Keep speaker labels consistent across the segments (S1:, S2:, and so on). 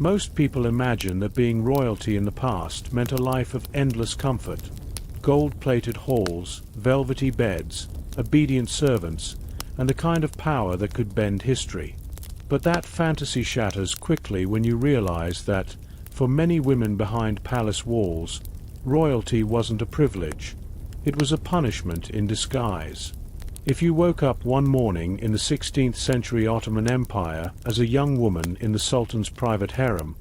S1: Most people imagine that being royalty in the past meant a life of endless comfort. Gold-plated halls, velvety beds, obedient servants, and a kind of power that could bend history. But that fantasy shatters quickly when you realize that, for many women behind palace walls, royalty wasn't a privilege. It was a punishment in disguise. If you woke up one morning in the 16th century Ottoman Empire as a young woman in the Sultan's private harem,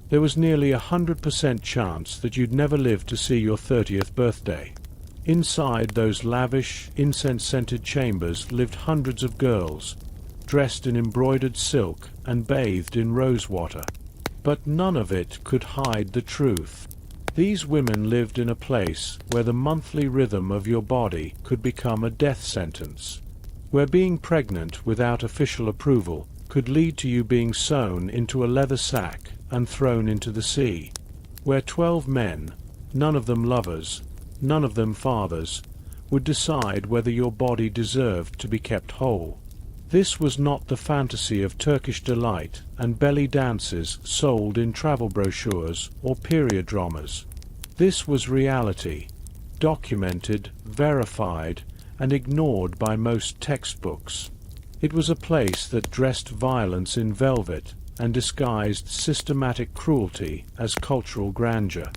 S1: there was nearly 100% chance that you'd never live to see your 30th birthday. Inside those lavish, incense-scented chambers lived hundreds of girls, dressed in embroidered silk and bathed in rosewater. But none of it could hide the truth. These women lived in a place where the monthly rhythm of your body could become a death sentence, where being pregnant without official approval could lead to you being sewn into a leather sack and thrown into the sea, where 12 men, none of them lovers, none of them fathers, would decide whether your body deserved to be kept whole. This was not the fantasy of Turkish delight and belly dances sold in travel brochures or period dramas. This was reality, documented, verified, and ignored by most textbooks. It was a place that dressed violence in velvet and disguised systematic cruelty as cultural grandeur.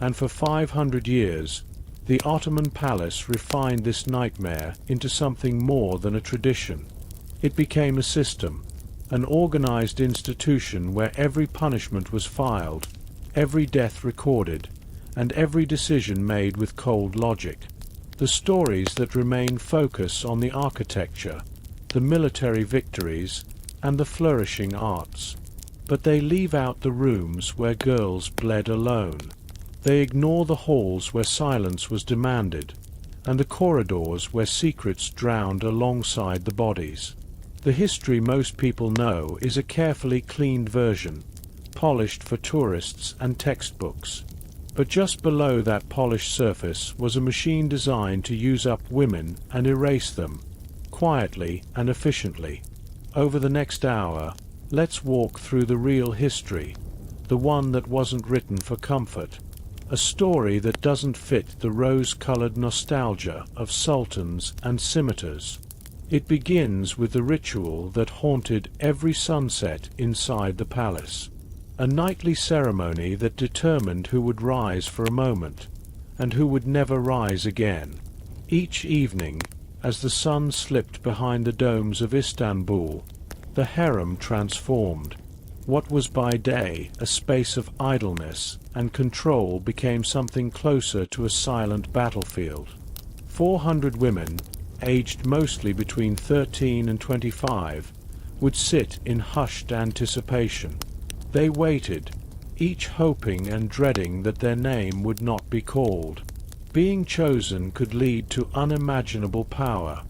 S1: And for 500 years, the Ottoman palace refined this nightmare into something more than a tradition. It became a system, an organized institution where every punishment was filed, every death recorded, and every decision made with cold logic. The stories that remain focus on the architecture, the military victories, and the flourishing arts. But they leave out the rooms where girls bled alone. They ignore the halls where silence was demanded, and the corridors where secrets drowned alongside the bodies. The history most people know is a carefully cleaned version, polished for tourists and textbooks. But just below that polished surface was a machine designed to use up women and erase them, quietly and efficiently. Over the next hour, let's walk through the real history, the one that wasn't written for comfort. A story that doesn't fit the rose-colored nostalgia of sultans and scimitars. It begins with the ritual that haunted every sunset inside the palace. A nightly ceremony that determined who would rise for a moment, and who would never rise again. Each evening, as the sun slipped behind the domes of Istanbul, the harem transformed. What was by day a space of idleness and control became something closer to a silent battlefield. 400 women, aged mostly between 13 and 25, would sit in hushed anticipation. They waited, each hoping and dreading that their name would not be called. Being chosen could lead to unimaginable power,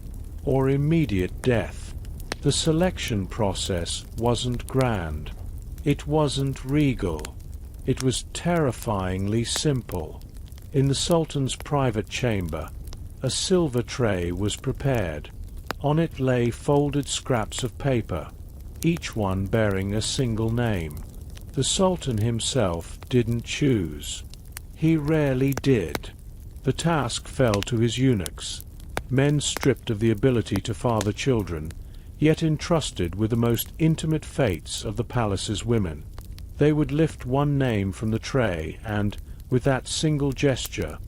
S1: or immediate death. The selection process wasn't grand. It wasn't regal. It was terrifyingly simple. In the Sultan's private chamber, a silver tray was prepared. On it lay folded scraps of paper, each one bearing a single name. The Sultan himself didn't choose. He rarely did. The task fell to his eunuchs, men stripped of the ability to father children, yet entrusted with the most intimate fates of the palace's women. They would lift one name from the tray and, with that single gesture,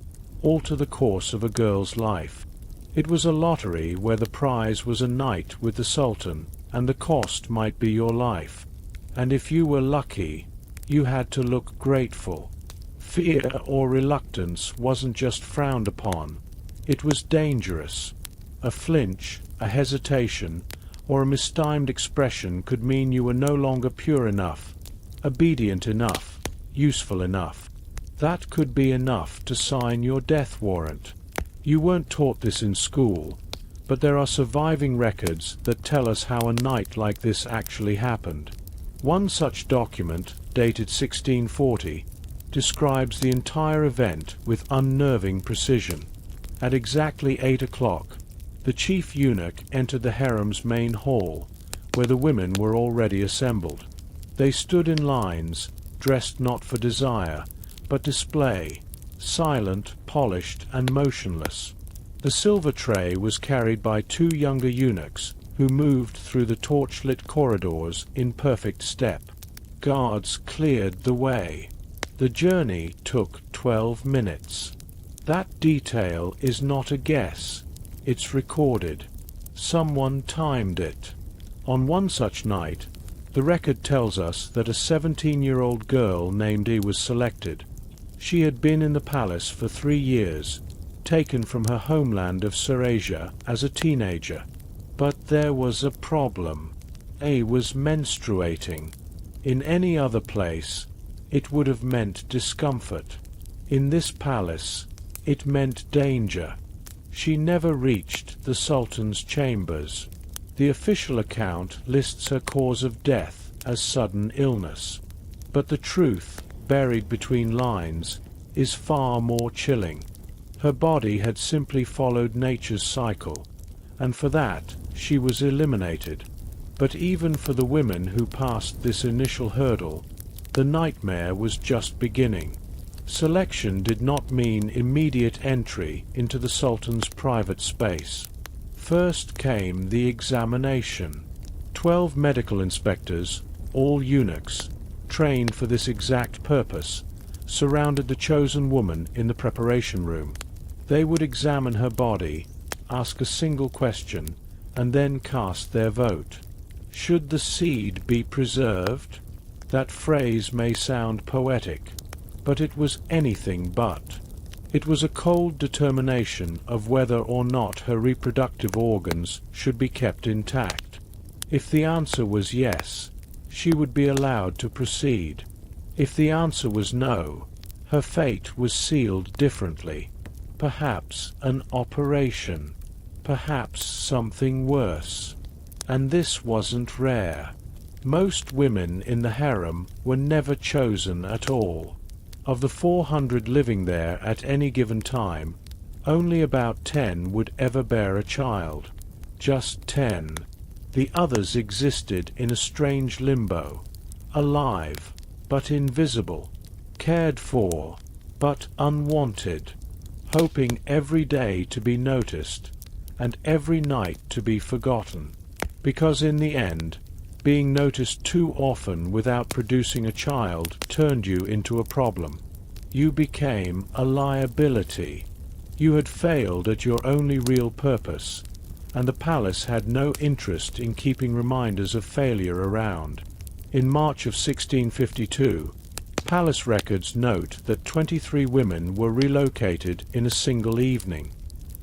S1: alter the course of a girl's life. It was a lottery where the prize was a night with the Sultan, and the cost might be your life. And if you were lucky, you had to look grateful. Fear or reluctance wasn't just frowned upon, it was dangerous. A flinch, a hesitation, or a mistimed expression could mean you were no longer pure enough, obedient enough, useful enough. That could be enough to sign your death warrant. You weren't taught this in school, but there are surviving records that tell us how a night like this actually happened. One such document, dated 1640, describes the entire event with unnerving precision. At exactly 8 o'clock, the chief eunuch entered the harem's main hall, where the women were already assembled. They stood in lines, dressed not for desire, but display, silent, polished, and motionless. The silver tray was carried by two younger eunuchs, who moved through the torch-lit corridors in perfect step. Guards cleared the way. The journey took 12 minutes. That detail is not a guess. It's recorded. Someone timed it. On one such night, the record tells us that a 17-year-old girl named E was selected. She had been in the palace for 3 years, taken from her homeland of Surasia as a teenager. But there was a problem. A was menstruating. In any other place, it would have meant discomfort. In this palace, it meant danger. She never reached the Sultan's chambers. The official account lists her cause of death as sudden illness. But the truth, buried between lines, is far more chilling. Her body had simply followed nature's cycle, and for that she was eliminated. But even for the women who passed this initial hurdle, the nightmare was just beginning. Selection did not mean immediate entry into the Sultan's private space. First came the examination. 12 medical inspectors, all eunuchs, trained for this exact purpose, surrounded the chosen woman in the preparation room. They would examine her body, ask a single question, and then cast their vote. Should the seed be preserved? That phrase may sound poetic, but it was anything but. It was a cold determination of whether or not her reproductive organs should be kept intact. If the answer was yes, she would be allowed to proceed. If the answer was no, her fate was sealed differently. Perhaps an operation. Perhaps something worse. And this wasn't rare. Most women in the harem were never chosen at all. Of the 400 living there at any given time, only about 10 would ever bear a child. Just 10. The others existed in a strange limbo, alive, but invisible, cared for, but unwanted, hoping every day to be noticed, and every night to be forgotten. Because in the end, being noticed too often without producing a child turned you into a problem. You became a liability. You had failed at your only real purpose, and the palace had no interest in keeping reminders of failure around. In March of 1652, palace records note that 23 women were relocated in a single evening.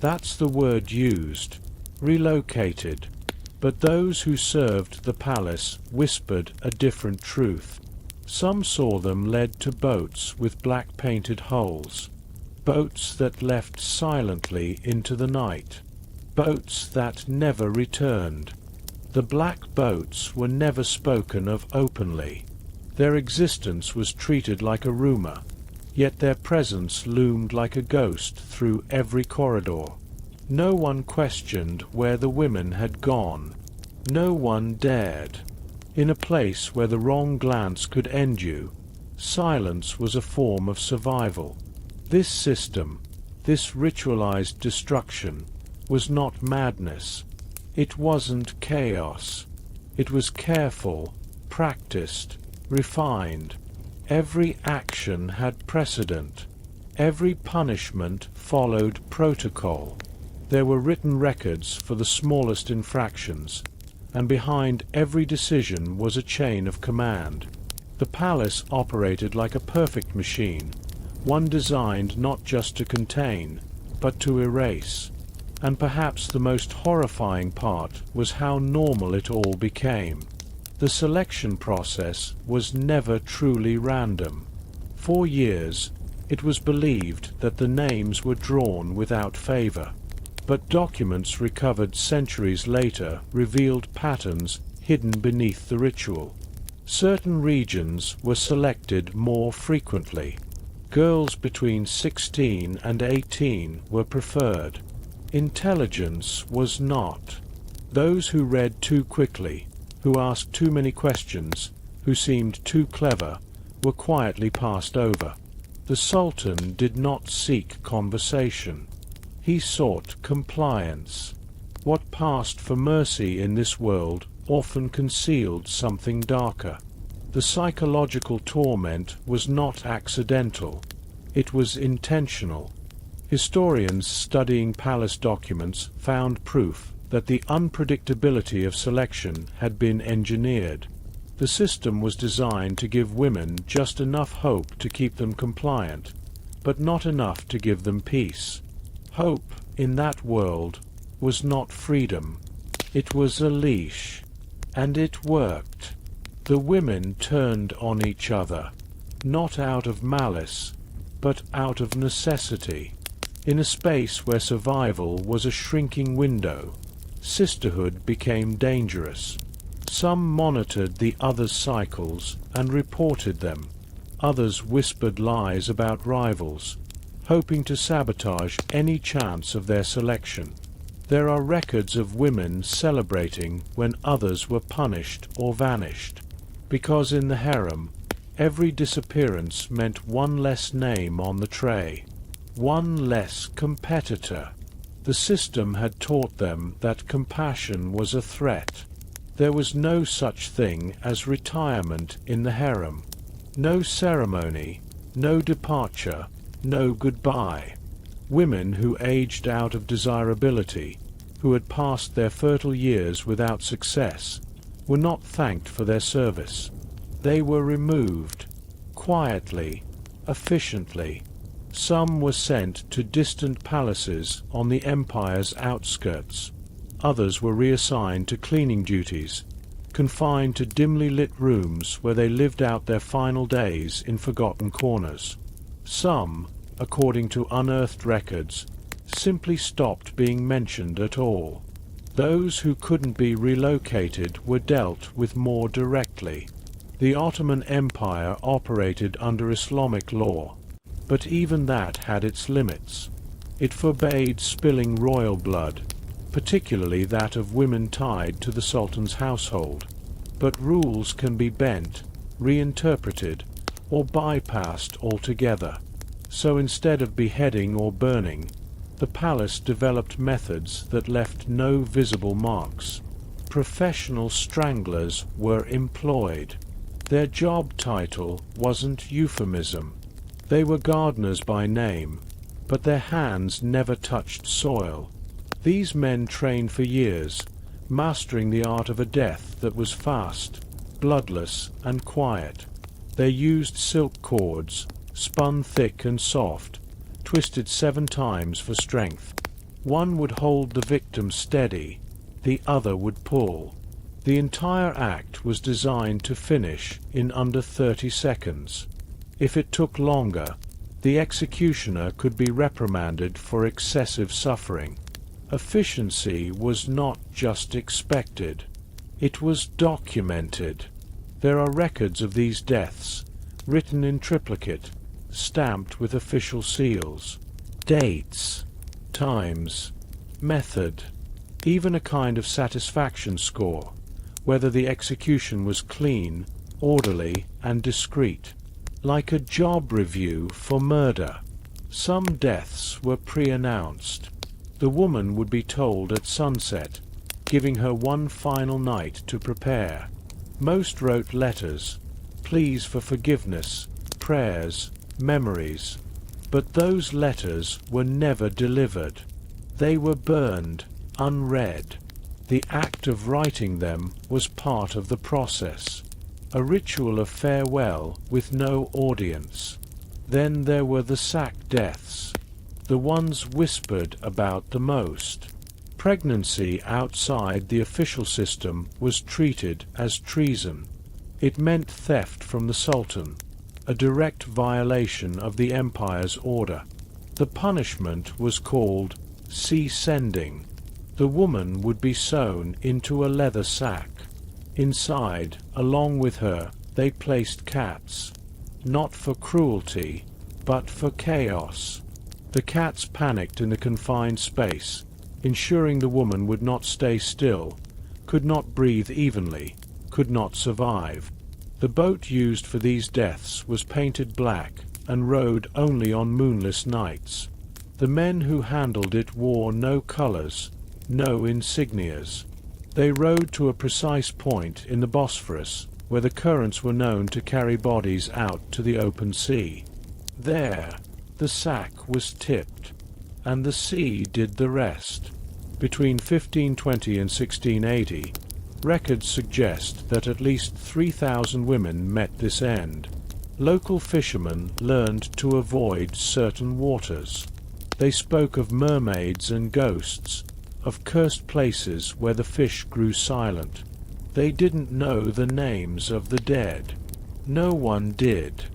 S1: That's the word used, relocated. But those who served the palace whispered a different truth. Some saw them led to boats with black-painted hulls, boats that left silently into the night, boats that never returned. The black boats were never spoken of openly. Their existence was treated like a rumor, yet their presence loomed like a ghost through every corridor. No one questioned where the women had gone. No one dared. In a place where the wrong glance could end you, silence was a form of survival. This system, this ritualized destruction, was not madness. It wasn't chaos. It was careful, practiced, refined. Every action had precedent. Every punishment followed protocol. There were written records for the smallest infractions, and behind every decision was a chain of command. The palace operated like a perfect machine, one designed not just to contain, but to erase. And perhaps the most horrifying part was how normal it all became. The selection process was never truly random. For years, it was believed that the names were drawn without favor. But documents recovered centuries later revealed patterns hidden beneath the ritual. Certain regions were selected more frequently. Girls between 16 and 18 were preferred. Intelligence was not. Those who read too quickly, who asked too many questions, who seemed too clever, were quietly passed over. The Sultan did not seek conversation. He sought compliance. What passed for mercy in this world often concealed something darker. The psychological torment was not accidental. It was intentional. Historians studying palace documents found proof that the unpredictability of selection had been engineered. The system was designed to give women just enough hope to keep them compliant, but not enough to give them peace. Hope, in that world, was not freedom. It was a leash. And it worked. The women turned on each other, not out of malice, but out of necessity. In a space where survival was a shrinking window, sisterhood became dangerous. Some monitored the others' cycles and reported them. Others whispered lies about rivals, hoping to sabotage any chance of their selection. There are records of women celebrating when others were punished or vanished, because in the harem, every disappearance meant one less name on the tray, one less competitor. The system had taught them that compassion was a threat. There was no such thing as retirement in the harem. No ceremony, no departure, no goodbye. Women who aged out of desirability, who had passed their fertile years without success, were not thanked for their service. They were removed, quietly, efficiently. Some were sent to distant palaces on the empire's outskirts. Others were reassigned to cleaning duties, confined to dimly lit rooms where they lived out their final days in forgotten corners. Some, according to unearthed records, simply stopped being mentioned at all. Those who couldn't be relocated were dealt with more directly. The Ottoman Empire operated under Islamic law, but even that had its limits. It forbade spilling royal blood, particularly that of women tied to the Sultan's household. But rules can be bent, reinterpreted, or bypassed altogether. So instead of beheading or burning, the palace developed methods that left no visible marks. Professional stranglers were employed. Their job title wasn't euphemism. They were gardeners by name, but their hands never touched soil. These men trained for years, mastering the art of a death that was fast, bloodless, and quiet. They used silk cords, spun thick and soft, twisted 7 times for strength. One would hold the victim steady, the other would pull. The entire act was designed to finish in under 30 seconds. If it took longer, the executioner could be reprimanded for excessive suffering. Efficiency was not just expected, it was documented. There are records of these deaths, written in triplicate, stamped with official seals. Dates, times, method, even a kind of satisfaction score, whether the execution was clean, orderly, and discreet. Like a job review for murder. Some deaths were pre-announced. The woman would be told at sunset, giving her one final night to prepare. Most wrote letters, pleas for forgiveness, prayers, memories. But those letters were never delivered. They were burned, unread. The act of writing them was part of the process. A ritual of farewell with no audience. Then there were the sack deaths, the ones whispered about the most. Pregnancy outside the official system was treated as treason. It meant theft from the Sultan, a direct violation of the empire's order. The punishment was called sea-sending. The woman would be sewn into a leather sack. Inside, along with her, they placed cats, not for cruelty, but for chaos. The cats panicked in the confined space, ensuring the woman would not stay still, could not breathe evenly, could not survive. The boat used for these deaths was painted black and rode only on moonless nights. The men who handled it wore no colors, no insignias. They rowed to a precise point in the Bosphorus, where the currents were known to carry bodies out to the open sea. There, the sack was tipped, and the sea did the rest. Between 1520 and 1680, records suggest that at least 3,000 women met this end. Local fishermen learned to avoid certain waters. They spoke of mermaids and ghosts, of cursed places where the fish grew silent. They didn't know the names of the dead. No one did.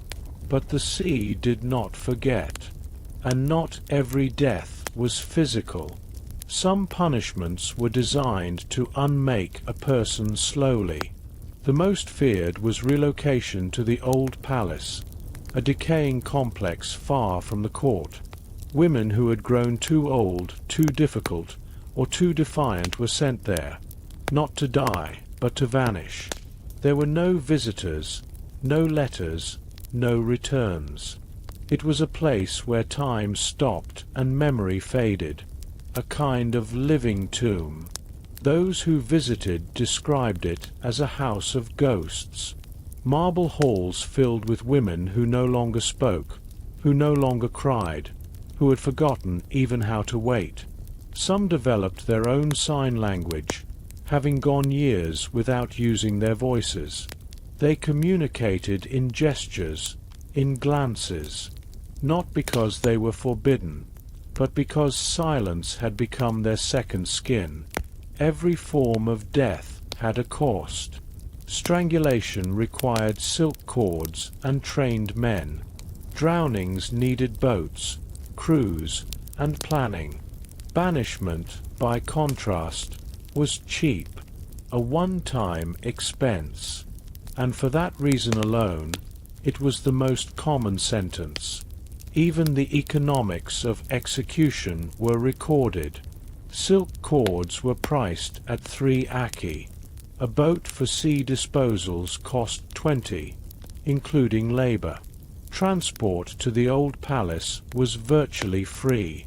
S1: But the sea did not forget. And not every death was physical. Some punishments were designed to unmake a person slowly. The most feared was relocation to the old palace, a decaying complex far from the court. Women who had grown too old, too difficult, or too defiant were sent there, not to die, but to vanish. There were no visitors, no letters, no returns. It was a place where time stopped and memory faded, a kind of living tomb. Those who visited described it as a house of ghosts. Marble halls filled with women who no longer spoke, who no longer cried, who had forgotten even how to wait. Some developed their own sign language, having gone years without using their voices. They communicated in gestures, in glances, not because they were forbidden, but because silence had become their second skin. Every form of death had a cost. Strangulation required silk cords and trained men. Drownings needed boats, crews, and planning. Banishment, by contrast, was cheap, a one-time expense, and for that reason alone, it was the most common sentence. Even the economics of execution were recorded. Silk cords were priced at 3 aci. A boat for sea disposals cost 20, including labor. Transport to the old palace was virtually free.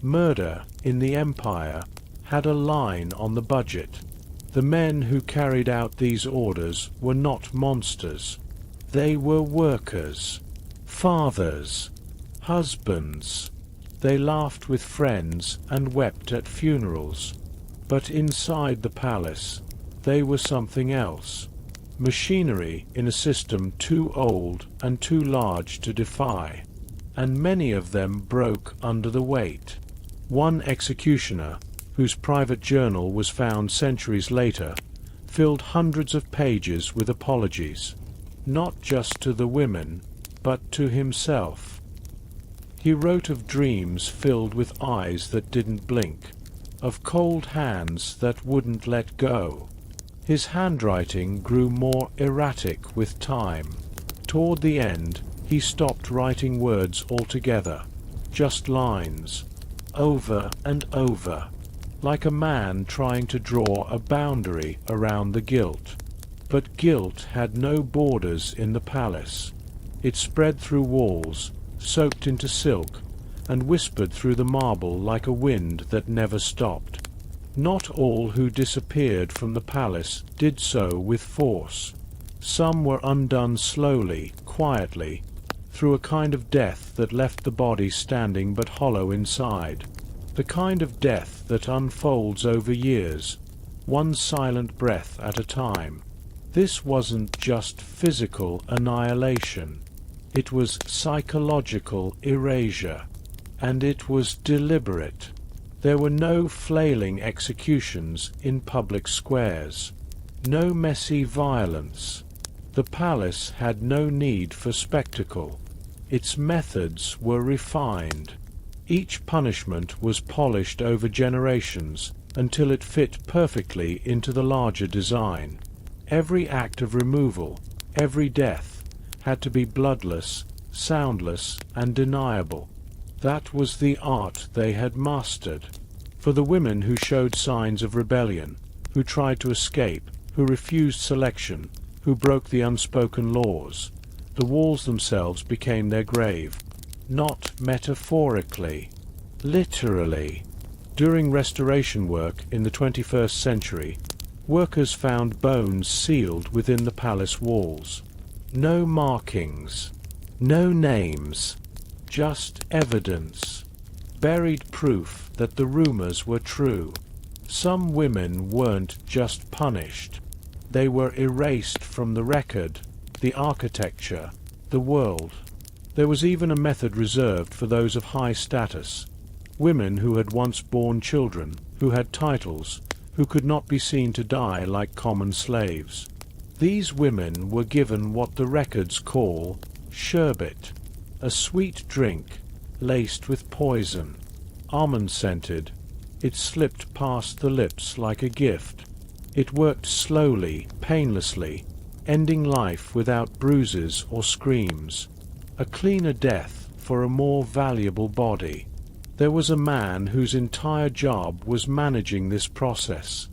S1: Murder in the empire had a line on the budget. The men who carried out these orders were not monsters. They were workers, fathers, husbands. They laughed with friends and wept at funerals. But inside the palace, they were something else. Machinery in a system too old and too large to defy. And many of them broke under the weight. One executioner, whose private journal was found centuries later, filled hundreds of pages with apologies, not just to the women, but to himself. He wrote of dreams filled with eyes that didn't blink, of cold hands that wouldn't let go. His handwriting grew more erratic with time. Toward the end, he stopped writing words altogether, just lines, over and over, like a man trying to draw a boundary around the guilt. But guilt had no borders in the palace. It spread through walls, soaked into silk, and whispered through the marble like a wind that never stopped. Not all who disappeared from the palace did so with force. Some were undone slowly, quietly, through a kind of death that left the body standing but hollow inside. The kind of death that unfolds over years, one silent breath at a time. This wasn't just physical annihilation. It was psychological erasure. And it was deliberate. There were no flailing executions in public squares. No messy violence. The palace had no need for spectacle. Its methods were refined. Each punishment was polished over generations until it fit perfectly into the larger design. Every act of removal, every death, had to be bloodless, soundless, and deniable. That was the art they had mastered. For the women who showed signs of rebellion, who tried to escape, who refused selection, who broke the unspoken laws. The walls themselves became their grave, not metaphorically, literally. During restoration work in the 21st century, workers found bones sealed within the palace walls. No markings, no names, just evidence, buried proof that the rumors were true. Some women weren't just punished, they were erased from the record, the architecture, the world. There was even a method reserved for those of high status, women who had once borne children, who had titles, who could not be seen to die like common slaves. These women were given what the records call sherbet, a sweet drink laced with poison, almond-scented. It slipped past the lips like a gift. It worked slowly, painlessly, ending life without bruises or screams. A cleaner death for a more valuable body. There was a man whose entire job was managing this process,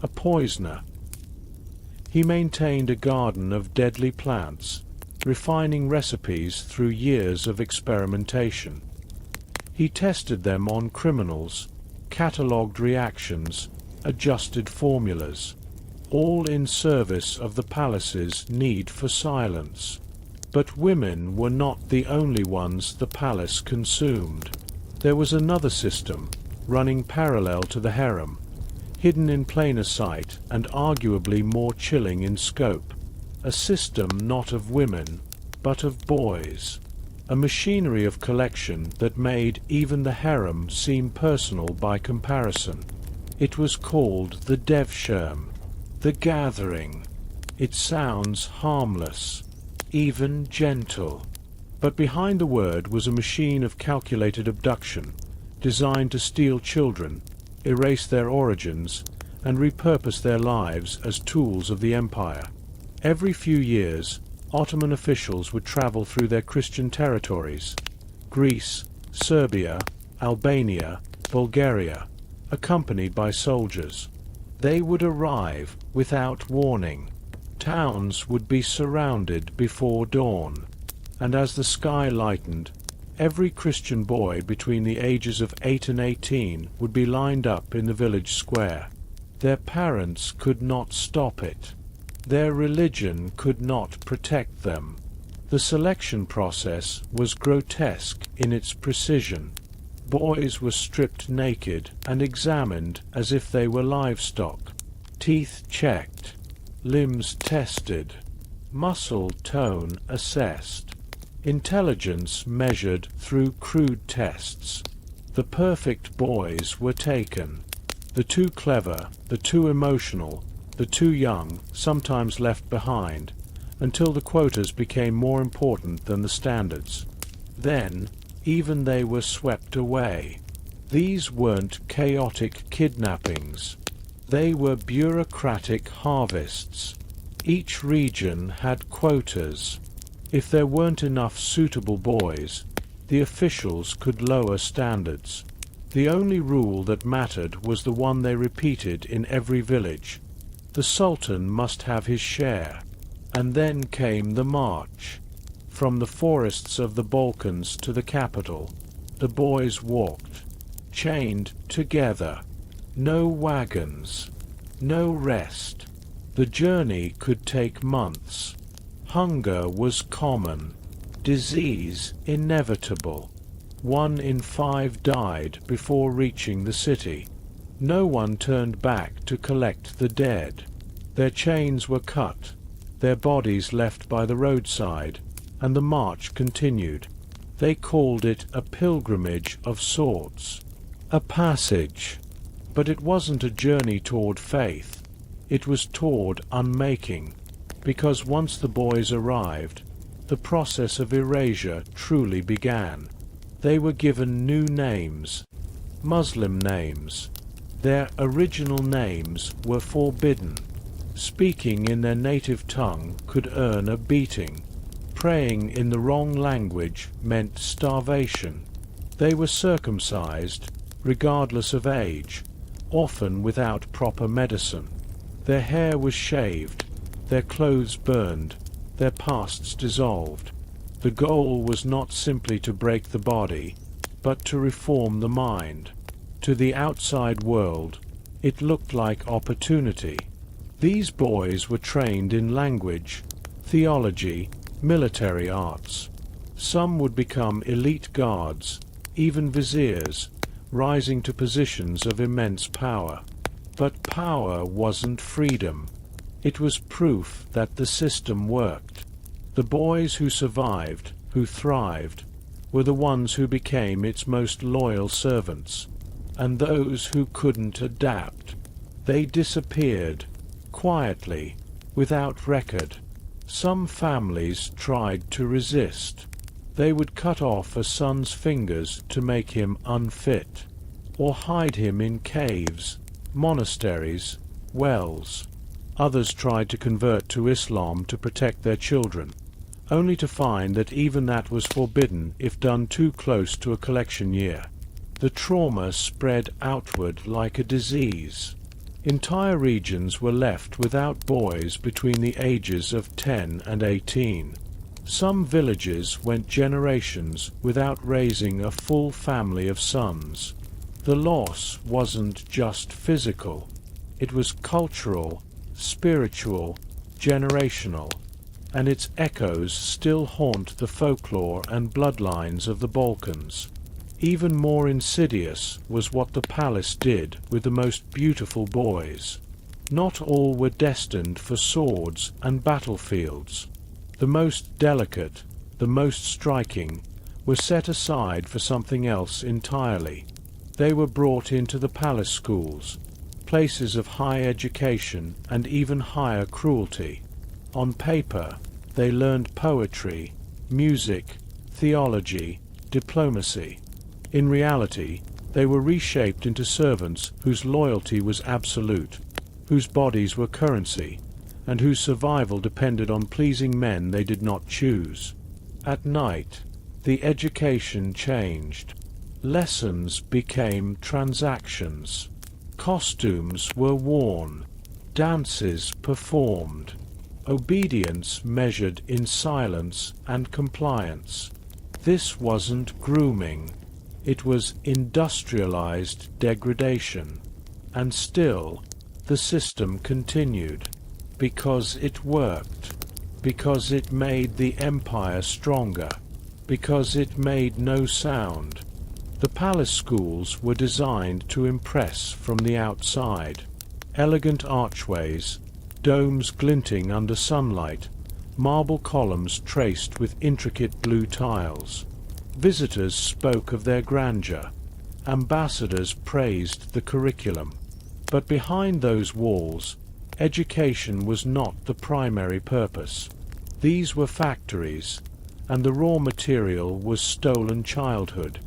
S1: a poisoner. He maintained a garden of deadly plants, refining recipes through years of experimentation. He tested them on criminals, catalogued reactions, adjusted formulas, all in service of the palace's need for silence. But women were not the only ones the palace consumed. There was another system, running parallel to the harem, hidden in plainer sight and arguably more chilling in scope. A system not of women, but of boys. A machinery of collection that made even the harem seem personal by comparison. It was called the devsherm, the gathering. It sounds harmless, even gentle. But behind the word was a machine of calculated abduction, designed to steal children, erase their origins, and repurpose their lives as tools of the empire. Every few years, Ottoman officials would travel through their Christian territories, Greece, Serbia, Albania, Bulgaria, accompanied by soldiers. They would arrive without warning. Towns would be surrounded before dawn. And as the sky lightened, every Christian boy between the ages of 8 and 18 would be lined up in the village square. Their parents could not stop it. Their religion could not protect them. The selection process was grotesque in its precision. Boys were stripped naked and examined as if they were livestock. Teeth checked, limbs tested, muscle tone assessed. Intelligence measured through crude tests. The perfect boys were taken. The too clever, the too emotional, the too young, sometimes left behind, until the quotas became more important than the standards. Then, even they were swept away. These weren't chaotic kidnappings. They were bureaucratic harvests. Each region had quotas. If there weren't enough suitable boys, the officials could lower standards. The only rule that mattered was the one they repeated in every village. The Sultan must have his share. And then came the march. From the forests of the Balkans to the capital, the boys walked, chained together. No wagons, no rest. The journey could take months. Hunger was common, disease inevitable. 1 in 5 died before reaching the city. No one turned back to collect the dead. Their chains were cut, their bodies left by the roadside, and the march continued. They called it a pilgrimage of sorts, a passage. But it wasn't a journey toward faith. It was toward unmaking. Because once the boys arrived, the process of erasure truly began. They were given new names, Muslim names. Their original names were forbidden. Speaking in their native tongue could earn a beating. Praying in the wrong language meant starvation. They were circumcised, regardless of age, often without proper medicine. Their hair was shaved, their clothes burned, their pasts dissolved. The goal was not simply to break the body, but to reform the mind. To the outside world, it looked like opportunity. These boys were trained in language, theology, military arts. Some would become elite guards, even viziers, rising to positions of immense power. But power wasn't freedom. It was proof that the system worked. The boys who survived, who thrived, were the ones who became its most loyal servants. And those who couldn't adapt, they disappeared, quietly, without record. Some families tried to resist. They would cut off a son's fingers to make him unfit, or hide him in caves, monasteries, wells. Others tried to convert to Islam to protect their children, only to find that even that was forbidden if done too close to a collection year. The trauma spread outward like a disease. Entire regions were left without boys between the ages of 10 and 18. Some villages went generations without raising a full family of sons. The loss wasn't just physical. It was cultural, spiritual, generational, and its echoes still haunt the folklore and bloodlines of the Balkans. Even more insidious was what the palace did with the most beautiful boys. Not all were destined for swords and battlefields. The most delicate, the most striking, were set aside for something else entirely. They were brought into the palace schools, places of high education and even higher cruelty. On paper, they learned poetry, music, theology, diplomacy. In reality, they were reshaped into servants whose loyalty was absolute, whose bodies were currency, and whose survival depended on pleasing men they did not choose. At night, the education changed. Lessons became transactions. Costumes were worn. Dances performed. Obedience measured in silence and compliance. This wasn't grooming. It was industrialized degradation. And still, the system continued. Because it worked. Because it made the empire stronger. Because it made no sound. The palace schools were designed to impress from the outside. Elegant archways, domes glinting under sunlight, marble columns traced with intricate blue tiles. Visitors spoke of their grandeur. Ambassadors praised the curriculum. But behind those walls, education was not the primary purpose. These were factories, and the raw material was stolen childhood.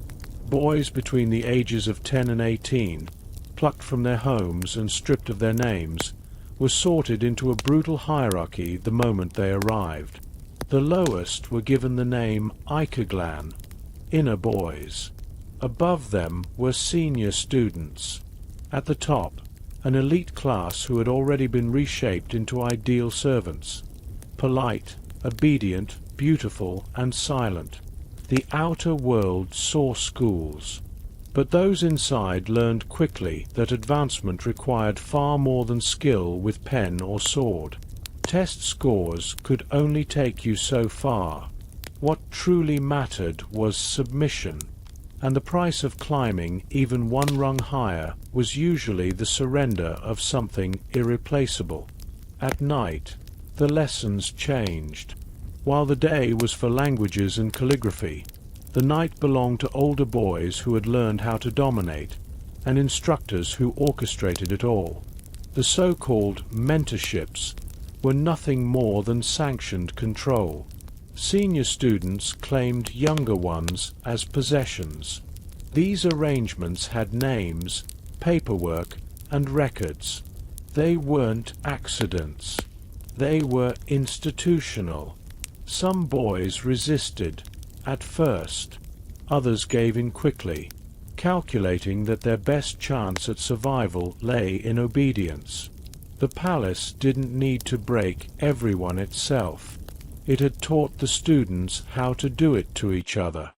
S1: Boys between the ages of 10 and 18, plucked from their homes and stripped of their names, were sorted into a brutal hierarchy the moment they arrived. The lowest were given the name Ikaglan, inner boys. Above them were senior students. At the top, an elite class who had already been reshaped into ideal servants. Polite, obedient, beautiful, and silent. The outer world saw schools. But those inside learned quickly that advancement required far more than skill with pen or sword. Test scores could only take you so far. What truly mattered was submission, and the price of climbing even one rung higher was usually the surrender of something irreplaceable. At night, the lessons changed. While the day was for languages and calligraphy, the night belonged to older boys who had learned how to dominate, and instructors who orchestrated it all. The so-called mentorships were nothing more than sanctioned control. Senior students claimed younger ones as possessions. These arrangements had names, paperwork, and records. They weren't accidents. They were institutional. Some boys resisted, at first. Others gave in quickly, calculating that their best chance at survival lay in obedience. The palace didn't need to break everyone itself. It had taught the students how to do it to each other.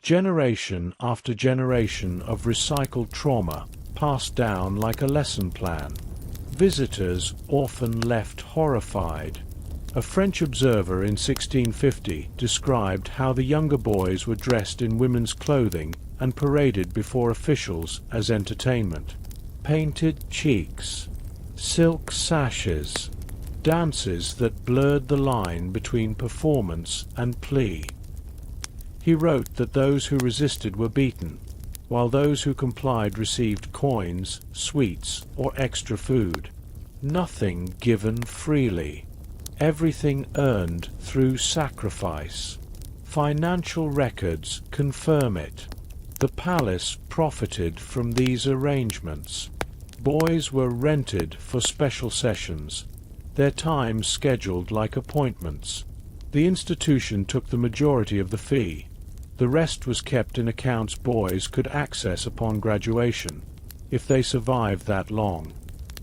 S1: Generation after generation of recycled trauma passed down like a lesson plan. Visitors often left horrified. A French observer in 1650 described how the younger boys were dressed in women's clothing and paraded before officials as entertainment. Painted cheeks, silk sashes, dances that blurred the line between performance and plea. He wrote that those who resisted were beaten, while those who complied received coins, sweets, or extra food. Nothing given freely. Everything earned through sacrifice. Financial records confirm it. The palace profited from these arrangements. Boys were rented for special sessions, their time scheduled like appointments. The institution took the majority of the fee. The rest was kept in accounts boys could access upon graduation, if they survived that long.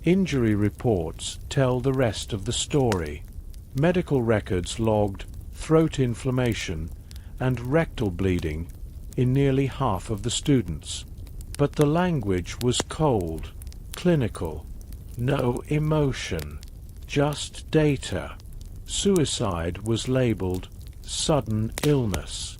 S1: Injury reports tell the rest of the story. Medical records logged throat inflammation and rectal bleeding in nearly half of the students. But the language was cold, clinical, no emotion, just data. Suicide was labeled sudden illness.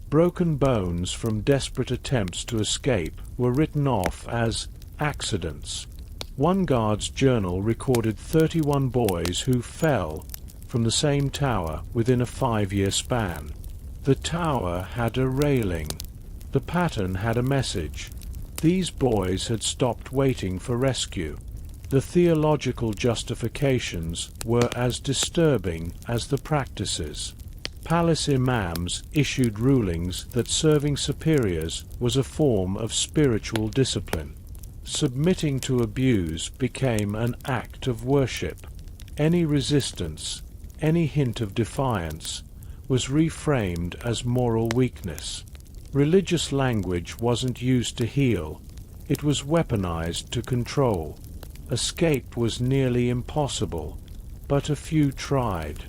S1: Broken bones from desperate attempts to escape were written off as accidents. One guard's journal recorded 31 boys who fell from the same tower within a 5-year span. The tower had a railing. The pattern had a message. These boys had stopped waiting for rescue. The theological justifications were as disturbing as the practices. Palace imams issued rulings that serving superiors was a form of spiritual discipline. Submitting to abuse became an act of worship. Any resistance, any hint of defiance, was reframed as moral weakness. Religious language wasn't used to heal, it was weaponized to control. Escape was nearly impossible, but a few tried.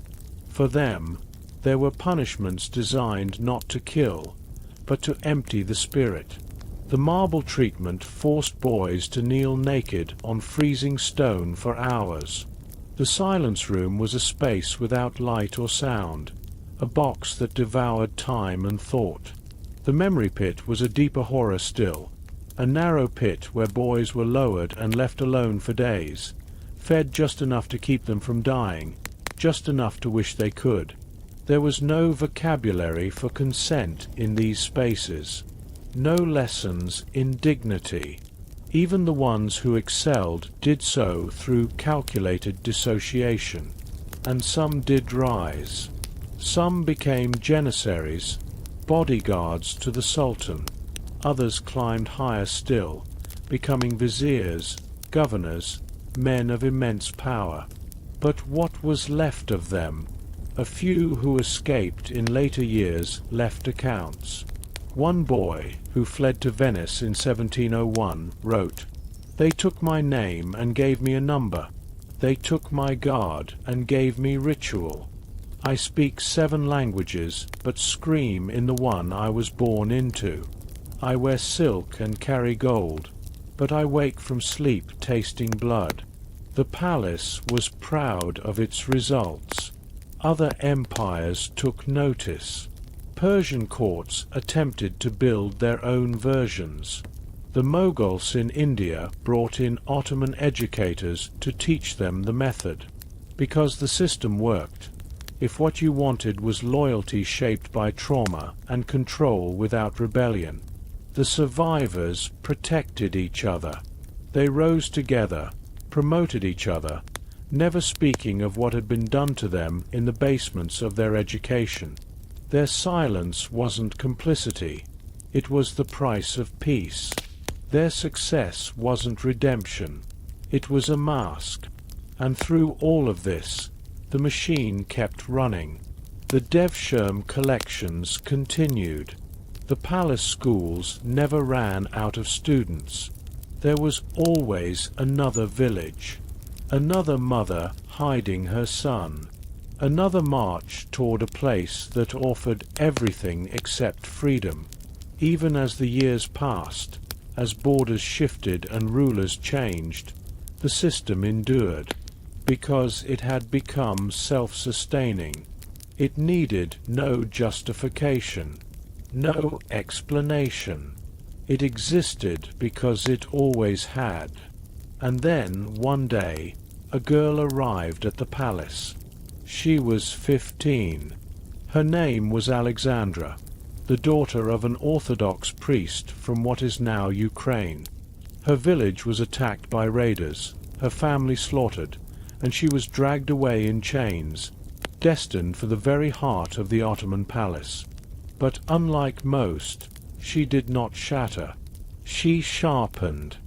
S1: For them, there were punishments designed not to kill, but to empty the spirit. The marble treatment forced boys to kneel naked on freezing stone for hours. The silence room was a space without light or sound, a box that devoured time and thought. The memory pit was a deeper horror still, a narrow pit where boys were lowered and left alone for days, fed just enough to keep them from dying, just enough to wish they could. There was no vocabulary for consent in these spaces, no lessons in dignity. Even the ones who excelled did so through calculated dissociation, and some did rise. Some became janissaries, bodyguards to the sultan. Others climbed higher still, becoming viziers, governors, men of immense power. But what was left of them? A few who escaped in later years left accounts. One boy, who fled to Venice in 1701, wrote, "They took my name and gave me a number. They took my guard and gave me ritual. I speak 7 languages, but scream in the one I was born into. I wear silk and carry gold, but I wake from sleep tasting blood." The palace was proud of its results. Other empires took notice. Persian courts attempted to build their own versions. The Mughals in India brought in Ottoman educators to teach them the method. Because the system worked. If what you wanted was loyalty shaped by trauma and control without rebellion, the survivors protected each other. They rose together, promoted each other, never speaking of what had been done to them in the basements of their education. Their silence wasn't complicity, it was the price of peace. Their success wasn't redemption, it was a mask. And through all of this, the machine kept running. The Devshirme collections continued. The palace schools never ran out of students. There was always another village. Another mother hiding her son. Another march toward a place that offered everything except freedom. Even as the years passed, as borders shifted and rulers changed, the system endured, because it had become self-sustaining. It needed no justification, no explanation. It existed because it always had. And then, one day, a girl arrived at the palace. She was 15. Her name was Alexandra, the daughter of an Orthodox priest from what is now Ukraine. Her village was attacked by raiders, her family slaughtered, and she was dragged away in chains, destined for the very heart of the Ottoman palace. But unlike most, she did not shatter. She sharpened,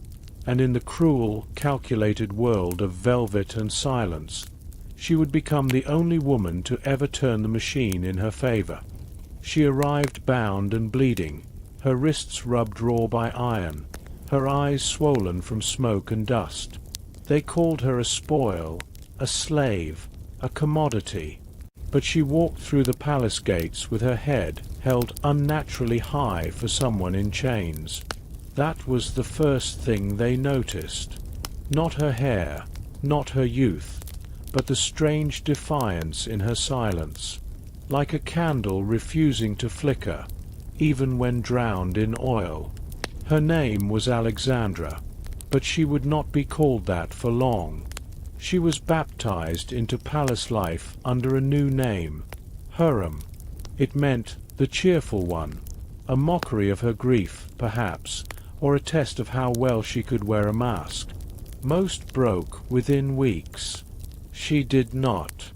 S1: and in the cruel, calculated world of velvet and silence, she would become the only woman to ever turn the machine in her favor. She arrived bound and bleeding, her wrists rubbed raw by iron, her eyes swollen from smoke and dust. They called her a spoil, a slave, a commodity. But she walked through the palace gates with her head held unnaturally high for someone in chains. That was the first thing they noticed. Not her hair, not her youth, but the strange defiance in her silence, like a candle refusing to flicker, even when drowned in oil. Her name was Alexandra, but she would not be called that for long. She was baptized into palace life under a new name, Harem. It meant the cheerful one, a mockery of her grief, perhaps, or a test of how well she could wear a mask. Most broke within weeks. She did not.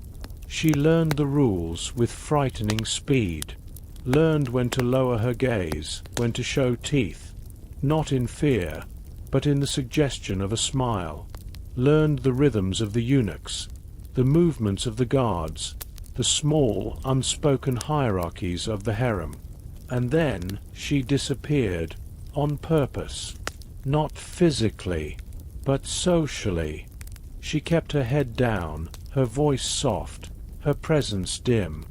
S1: She learned the rules with frightening speed, learned when to lower her gaze, when to show teeth, not in fear, but in the suggestion of a smile, learned the rhythms of the eunuchs, the movements of the guards, the small, unspoken hierarchies of the harem. And then she disappeared, on purpose, not physically, but socially. She kept her head down, her voice soft, her presence dim,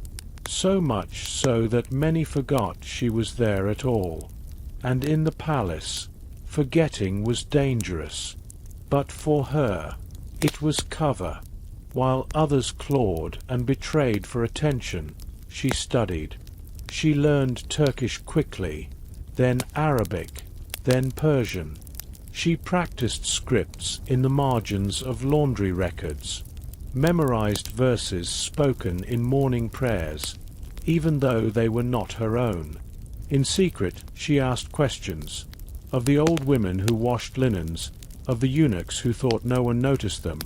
S1: so much so that many forgot she was there at all. And in the palace, forgetting was dangerous. But for her, it was cover. While others clawed and betrayed for attention, she studied. She learned Turkish quickly, then Arabic, then Persian. She practiced scripts in the margins of laundry records, memorized verses spoken in morning prayers, even though they were not her own. In secret she asked questions, of the old women who washed linens, of the eunuchs who thought no one noticed them,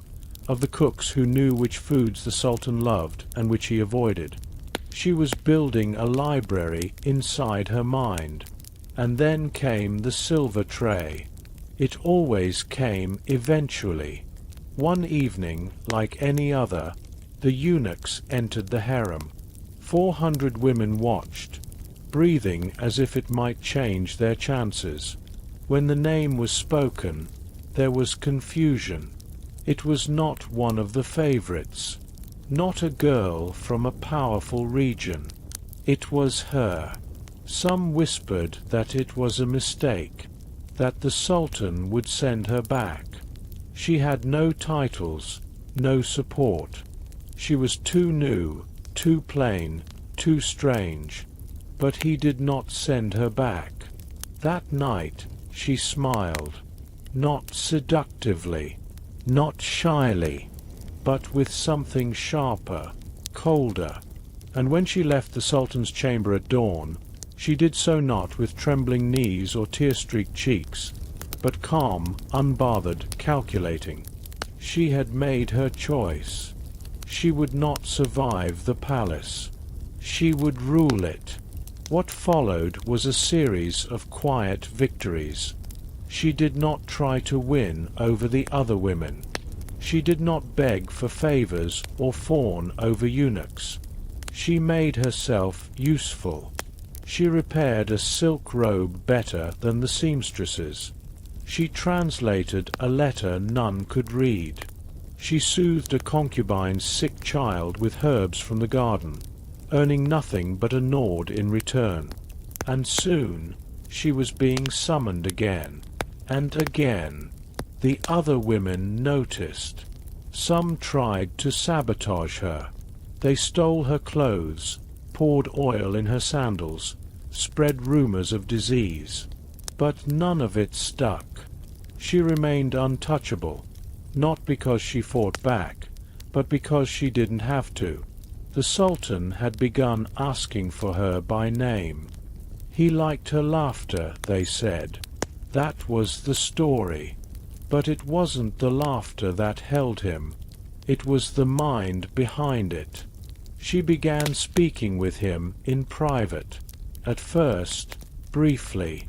S1: of the cooks who knew which foods the Sultan loved and which he avoided. She was building a library inside her mind. And then came the silver tray. It always came eventually. One evening, like any other, the eunuchs entered the harem. 400 women watched, breathing as if it might change their chances. When the name was spoken, there was confusion. It was not one of the favorites, not a girl from a powerful region. It was her. Some whispered that it was a mistake, that the Sultan would send her back. She had no titles, no support. She was too new, too plain, too strange. But he did not send her back. That night she smiled, not seductively, not shyly, but with something sharper, colder. And when she left the Sultan's chamber at dawn, she did so not with trembling knees or tear-streaked cheeks, but calm, unbothered, calculating. She had made her choice. She would not survive the palace. She would rule it. What followed was a series of quiet victories. She did not try to win over the other women. She did not beg for favors or fawn over eunuchs. She made herself useful. She repaired a silk robe better than the seamstresses. She translated a letter none could read. She soothed a concubine's sick child with herbs from the garden, earning nothing but a nod in return. And soon she was being summoned again and again. The other women noticed. Some tried to sabotage her. They stole her clothes, poured oil in her sandals, spread rumors of disease. But none of it stuck. She remained untouchable, not because she fought back, but because she didn't have to. The Sultan had begun asking for her by name. He liked her laughter, they said. That was the story. But it wasn't the laughter that held him. It was the mind behind it. She began speaking with him in private. At first, briefly.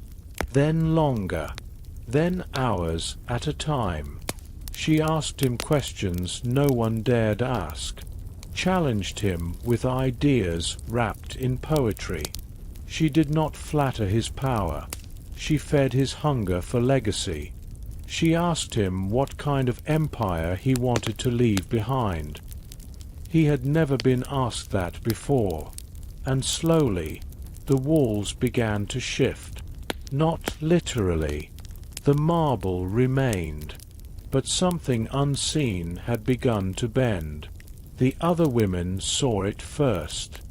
S1: Then longer. Then hours at a time. She asked him questions no one dared ask. Challenged him with ideas wrapped in poetry. She did not flatter his power. She fed his hunger for legacy. She asked him what kind of empire he wanted to leave behind. He had never been asked that before, and slowly the walls began to shift. Not literally. The marble remained, but something unseen had begun to bend. The other women saw it first,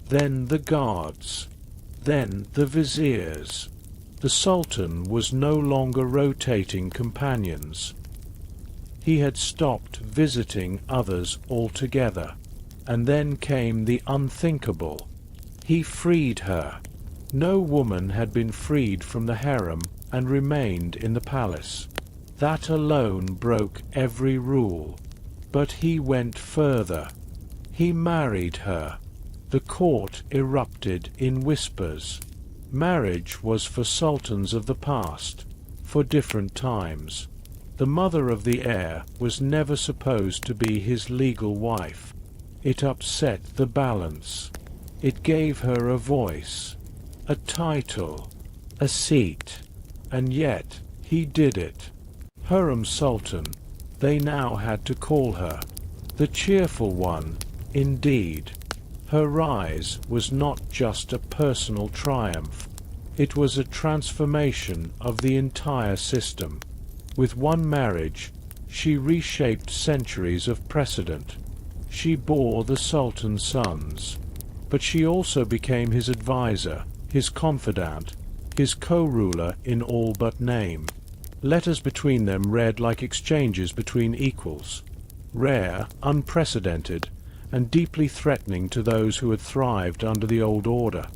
S1: then the guards, then the viziers. The Sultan was no longer rotating companions. He had stopped visiting others altogether. And then came the unthinkable. He freed her. No woman had been freed from the harem and remained in the palace. That alone broke every rule. But he went further. He married her. The court erupted in whispers. Marriage was for sultans of the past, for different times. The mother of the heir was never supposed to be his legal wife. It upset the balance. It gave her a voice, a title, a seat. And yet he did it. Harem Sultan, they now had to call her. The cheerful one, indeed. Her rise was not just a personal triumph. It was a transformation of the entire system. With one marriage, she reshaped centuries of precedent. She bore the Sultan's sons. But she also became his advisor, his confidant, his co-ruler in all but name. Letters between them read like exchanges between equals. Rare, unprecedented, and deeply threatening to those who had thrived under the old order.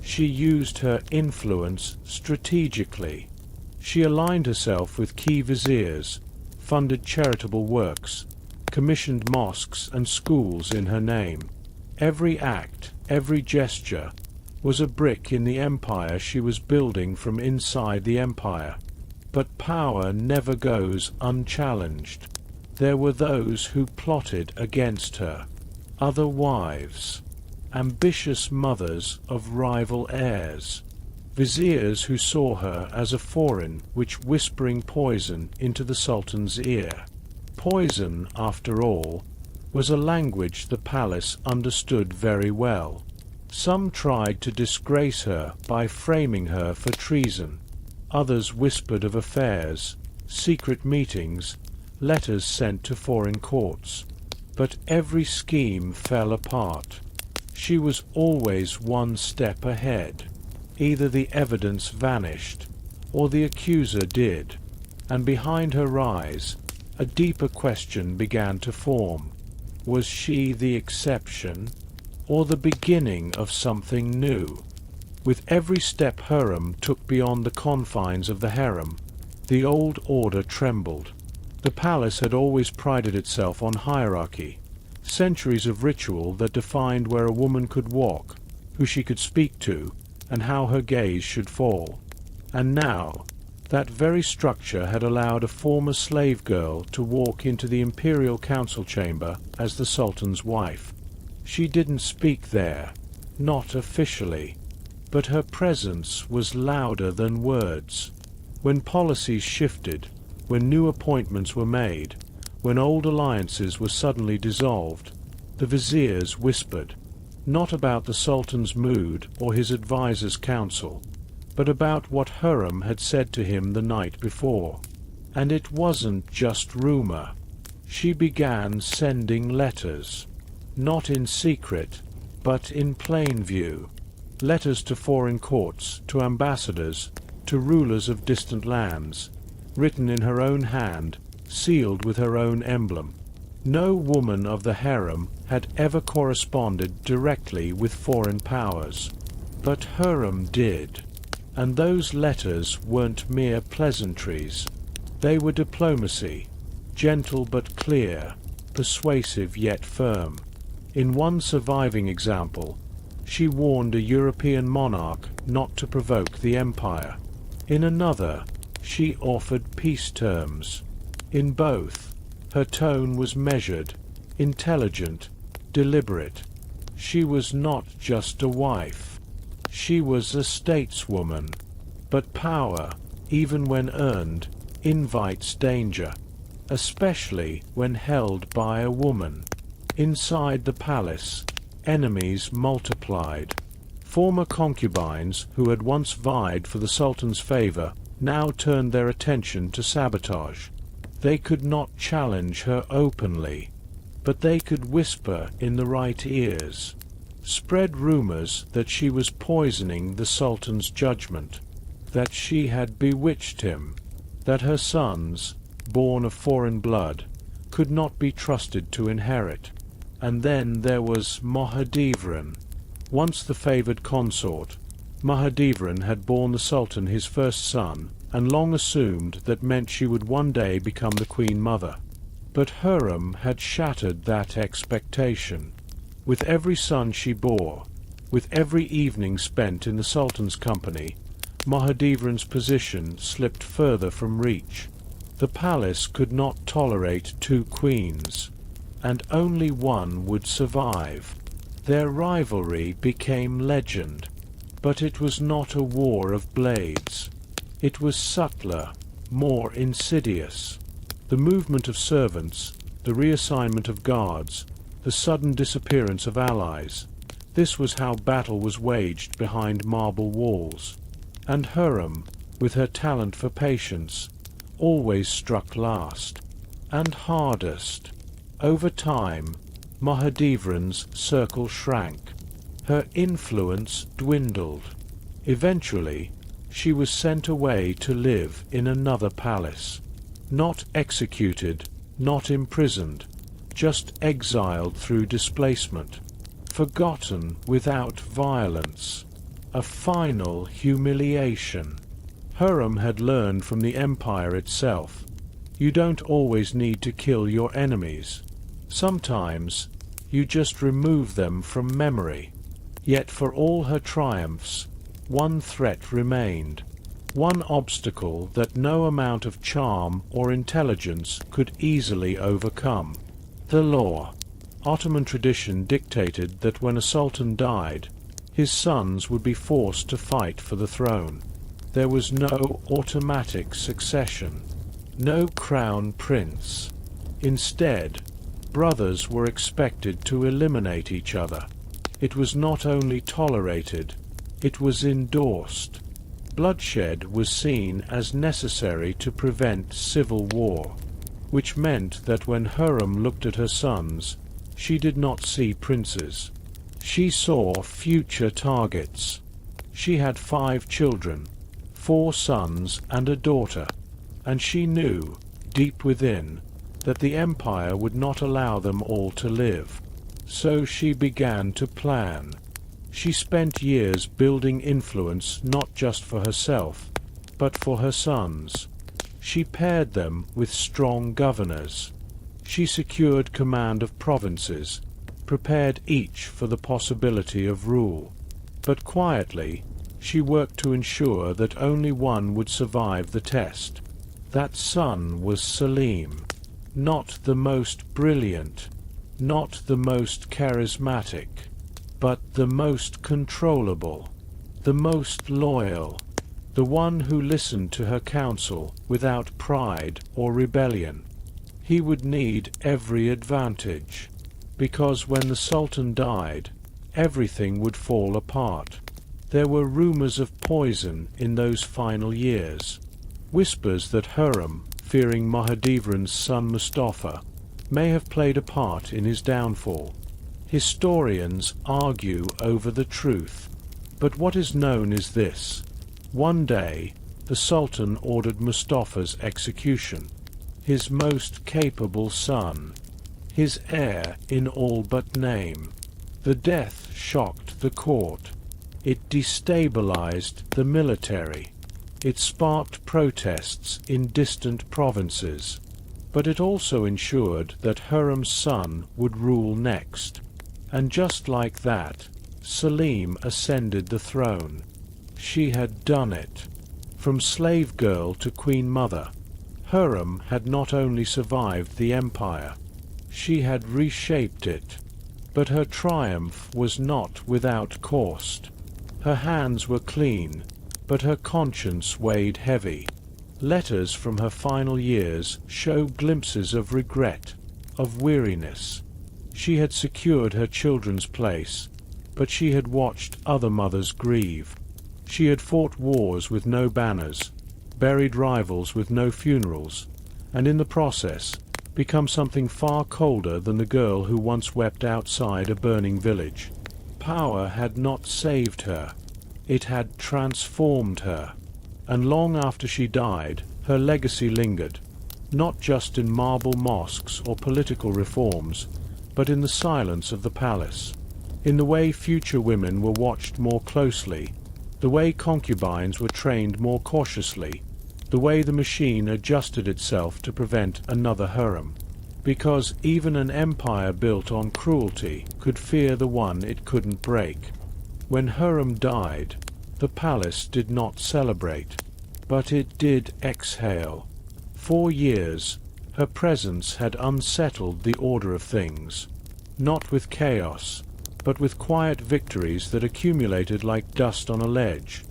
S1: She used her influence strategically. She aligned herself with key viziers, funded charitable works, commissioned mosques and schools in her name. Every act, every gesture, was a brick in the empire she was building from inside the empire. But power never goes unchallenged. There were those who plotted against her. Other wives, ambitious mothers of rival heirs, viziers who saw her as a foreign which whispering poison into the Sultan's ear. Poison, after all, was a language the palace understood very well. Some tried to disgrace her by framing her for treason. Others whispered of affairs, secret meetings, letters sent to foreign courts. But every scheme fell apart. She was always one step ahead. Either the evidence vanished, or the accuser did, and behind her rise, a deeper question began to form. Was she the exception, or the beginning of something new? With every step Harem took beyond the confines of the harem, the old order trembled. The palace had always prided itself on hierarchy, centuries of ritual that defined where a woman could walk, who she could speak to, and how her gaze should fall. And now, that very structure had allowed a former slave girl to walk into the imperial council chamber as the Sultan's wife. She didn't speak there, not officially, but her presence was louder than words. When policies shifted, when new appointments were made, when old alliances were suddenly dissolved, the viziers whispered, not about the sultan's mood or his advisor's counsel, but about what Harem had said to him the night before. And it wasn't just rumor. She began sending letters, not in secret, but in plain view. Letters to foreign courts, to ambassadors, to rulers of distant lands, written in her own hand, sealed with her own emblem. No woman of the harem had ever corresponded directly with foreign powers, but Harem did. And those letters weren't mere pleasantries. They were diplomacy, gentle but clear, persuasive yet firm. In one surviving example, she warned a European monarch not to provoke the empire. In another, she offered peace terms. In both, her tone was measured, intelligent, deliberate. She was not just a wife. She was a stateswoman. But power, even when earned, invites danger, especially when held by a woman. Inside the palace, enemies multiplied. Former concubines who had once vied for the sultan's favor now turned their attention to sabotage. They could not challenge her openly, but they could whisper in the right ears, spread rumors that she was poisoning the sultan's judgment, that she had bewitched him, that her sons, born of foreign blood, could not be trusted to inherit. And then there was Mahidevran. Once the favored consort, Mahidevran had borne the sultan his first son, and long assumed that meant she would one day become the queen mother. But Harem had shattered that expectation. With every son she bore, with every evening spent in the sultan's company, Mahidevran's position slipped further from reach. The palace could not tolerate two queens, and only one would survive. Their rivalry became legend, but it was not a war of blades. It was subtler, more insidious. The movement of servants, the reassignment of guards, the sudden disappearance of allies. This was how battle was waged behind marble walls. And Harem, with her talent for patience, always struck last, and hardest. Over time, Mahidevran's circle shrank. Her influence dwindled. Eventually, she was sent away to live in another palace. Not executed, not imprisoned, just exiled through displacement. Forgotten without violence. A final humiliation. Harem had learned from the empire itself. You don't always need to kill your enemies. Sometimes, you just remove them from memory. Yet for all her triumphs, one threat remained. One obstacle that no amount of charm or intelligence could easily overcome. The law. Ottoman tradition dictated that when a sultan died, his sons would be forced to fight for the throne. There was no automatic succession, no crown prince. Instead, brothers were expected to eliminate each other. It was not only tolerated, it was endorsed. Bloodshed was seen as necessary to prevent civil war, which meant that when Harem looked at her sons, she did not see princes. She saw future targets. She had 5 children, 4 sons and a daughter, and she knew, deep within, that the empire would not allow them all to live. So she began to plan. She spent years building influence not just for herself, but for her sons. She paired them with strong governors. She secured command of provinces, prepared each for the possibility of rule. But quietly, she worked to ensure that only one would survive the test. That son was Selim. Not the most brilliant, not the most charismatic, but the most controllable, the most loyal, the one who listened to her counsel without pride or rebellion. He would need every advantage, because when the Sultan died, everything would fall apart. There were rumors of poison in those final years, whispers that Harem, fearing Mahidevran's son Mustafa, may have played a part in his downfall. Historians argue over the truth, but what is known is this: one day, the Sultan ordered Mustafa's execution, his most capable son, his heir in all but name. The death shocked the court. It destabilized the military. It sparked protests in distant provinces. But it also ensured that Harem's son would rule next. And just like that, Selim ascended the throne. She had done it. From slave girl to queen mother, Harem had not only survived the empire, she had reshaped it. But her triumph was not without cost. Her hands were clean, but her conscience weighed heavy. Letters from her final years show glimpses of regret, of weariness. She had secured her children's place, but she had watched other mothers grieve. She had fought wars with no banners, buried rivals with no funerals, and in the process become something far colder than the girl who once wept outside a burning village. Power had not saved her. It had transformed her. And long after she died, her legacy lingered, not just in marble mosques or political reforms, but in the silence of the palace, in the way future women were watched more closely, the way concubines were trained more cautiously, the way the machine adjusted itself to prevent another harem. Because even an empire built on cruelty could fear the one it couldn't break. When Harem died, the palace did not celebrate, but it did exhale. 4 years, her presence had unsettled the order of things, not with chaos, but with quiet victories that accumulated like dust on a ledge,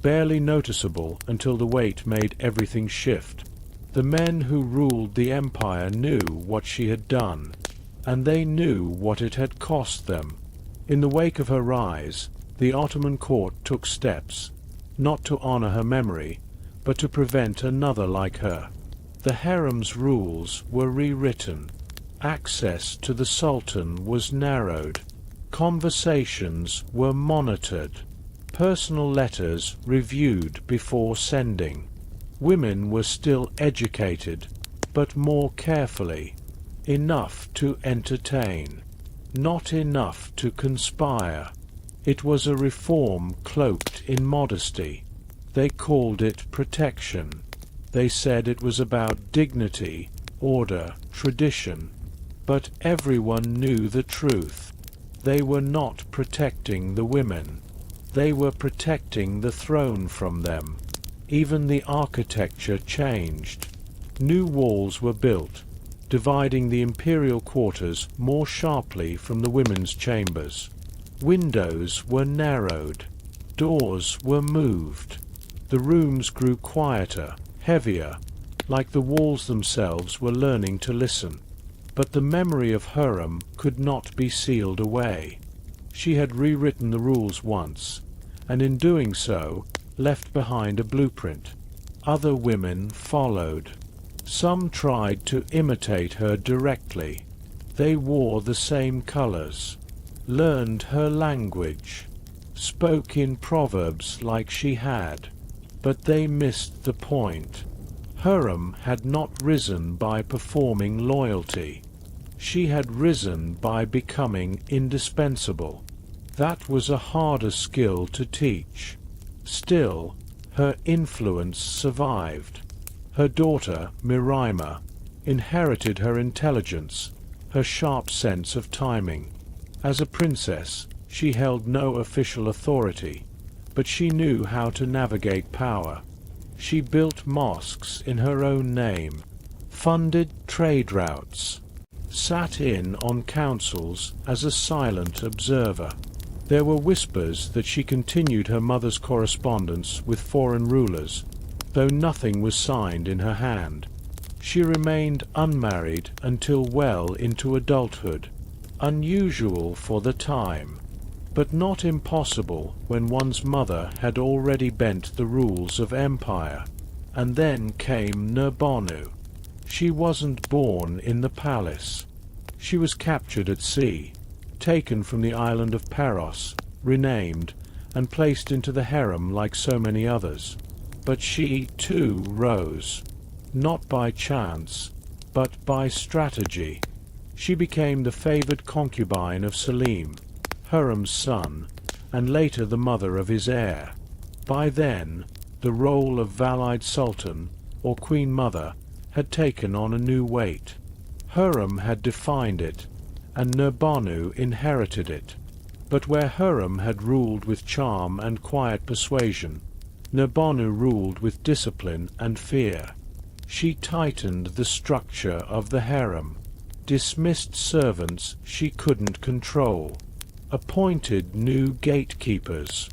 S1: barely noticeable until the weight made everything shift. The men who ruled the empire knew what she had done, and they knew what it had cost them. In the wake of her rise, the Ottoman court took steps, not to honor her memory, but to prevent another like her. The harem's rules were rewritten. Access to the Sultan was narrowed. Conversations were monitored. Personal letters reviewed before sending. Women were still educated, but more carefully. Enough to entertain, not enough to conspire. It was a reform cloaked in modesty. They called it protection. They said it was about dignity, order, tradition. But everyone knew the truth. They were not protecting the women. They were protecting the throne from them. Even the architecture changed. New walls were built, dividing the imperial quarters more sharply from the women's chambers. Windows were narrowed. Doors were moved. The rooms grew quieter, heavier, like the walls themselves were learning to listen. But the memory of Harem could not be sealed away. She had rewritten the rules once, and in doing so, left behind a blueprint. Other women followed. Some tried to imitate her directly. They wore the same colors, learned her language, spoke in proverbs like she had. But they missed the point. Harem had not risen by performing loyalty. She had risen by becoming indispensable. That was a harder skill to teach. Still, her influence survived. Her daughter, Miraima, inherited her intelligence, her sharp sense of timing. As a princess, she held no official authority, but she knew how to navigate power. She built mosques in her own name, funded trade routes, sat in on councils as a silent observer. There were whispers that she continued her mother's correspondence with foreign rulers, though nothing was signed in her hand. She remained unmarried until well into adulthood, unusual for the time, but not impossible when one's mother had already bent the rules of empire. And then came Nurbanu. She wasn't born in the palace. She was captured at sea, taken from the island of Paros, renamed, and placed into the harem like so many others. But she, too, rose. Not by chance, but by strategy. She became the favored concubine of Selim, Harem's son, and later the mother of his heir. By then, the role of Valide Sultan, or Queen Mother, had taken on a new weight. Harem had defined it, and Nurbanu inherited it. But where Harem had ruled with charm and quiet persuasion, Nurbanu ruled with discipline and fear. She tightened the structure of the harem, dismissed servants she couldn't control, appointed new gatekeepers,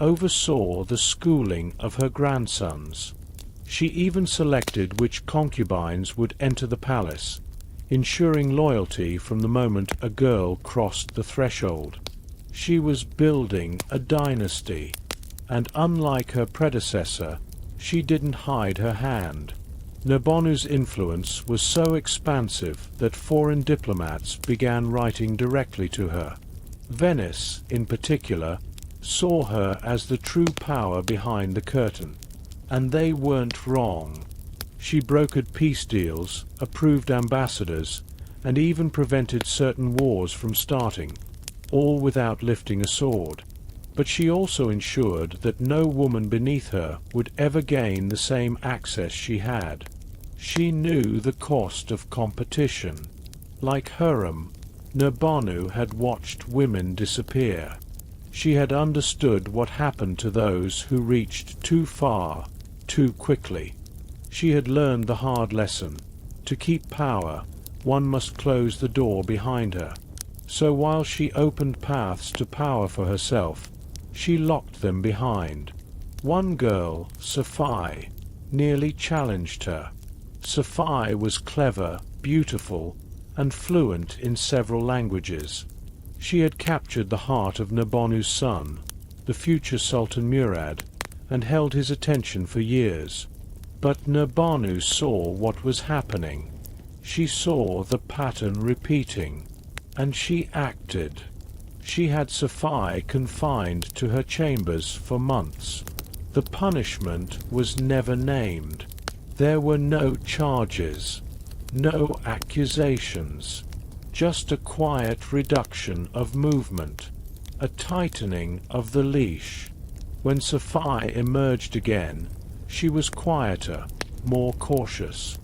S1: oversaw the schooling of her grandsons. She even selected which concubines would enter the palace, ensuring loyalty from the moment a girl crossed the threshold. She was building a dynasty, and unlike her predecessor, she didn't hide her hand. Nurbanu's influence was so expansive that foreign diplomats began writing directly to her. Venice, in particular, saw her as the true power behind the curtain. And they weren't wrong. She brokered peace deals, approved ambassadors, and even prevented certain wars from starting, all without lifting a sword. But she also ensured that no woman beneath her would ever gain the same access she had. She knew the cost of competition. Like Harem, Nurbanu had watched women disappear. She had understood what happened to those who reached too far, too quickly. She had learned the hard lesson. To keep power, one must close the door behind her. So while she opened paths to power for herself, she locked them behind. One girl, Safi, nearly challenged her. Safi was clever, beautiful, and fluent in several languages. She had captured the heart of Nurbanu's son, the future Sultan Murad, and held his attention for years. But Nurbanu saw what was happening. She saw the pattern repeating, and she acted. She had Safi confined to her chambers for months. The punishment was never named. There were no charges, no accusations, just a quiet reduction of movement, a tightening of the leash. When Safi emerged again, she was quieter, more cautious.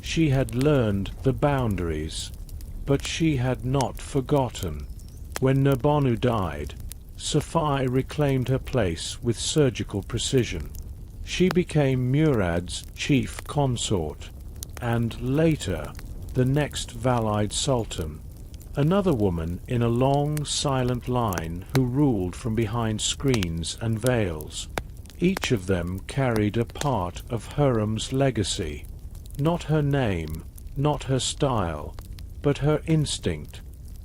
S1: She had learned the boundaries, but she had not forgotten. When Nurbanu died, Safi reclaimed her place with surgical precision. She became Murad's chief consort, and later, the next Valide Sultan. Another woman in a long, silent line who ruled from behind screens and veils. Each of them carried a part of Harem's legacy. Not her name, not her style, but her instinct,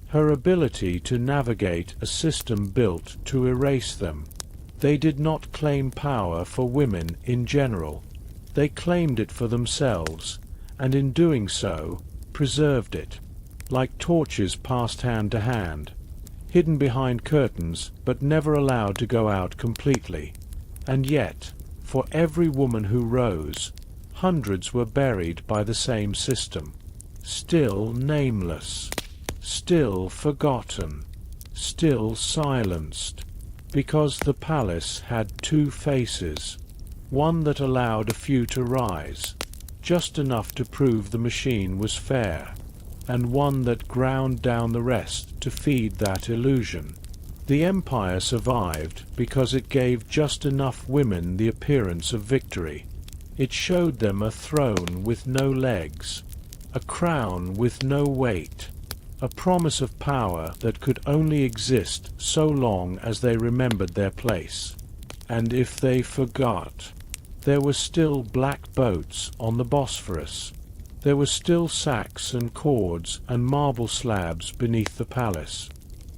S1: her ability to navigate a system built to erase them. They did not claim power for women in general. They claimed it for themselves, and in doing so, preserved it, like torches passed hand to hand, hidden behind curtains but never allowed to go out completely. And yet, for every woman who rose, hundreds were buried by the same system, still nameless, still forgotten, still silenced, because the palace had two faces, one that allowed a few to rise, just enough to prove the machine was fair, and one that ground down the rest to feed that illusion. The empire survived because it gave just enough women the appearance of victory. It showed them a throne with no legs, a crown with no weight, a promise of power that could only exist so long as they remembered their place. And if they forgot, there were still black boats on the Bosphorus, There were still sacks and cords and marble slabs beneath the palace.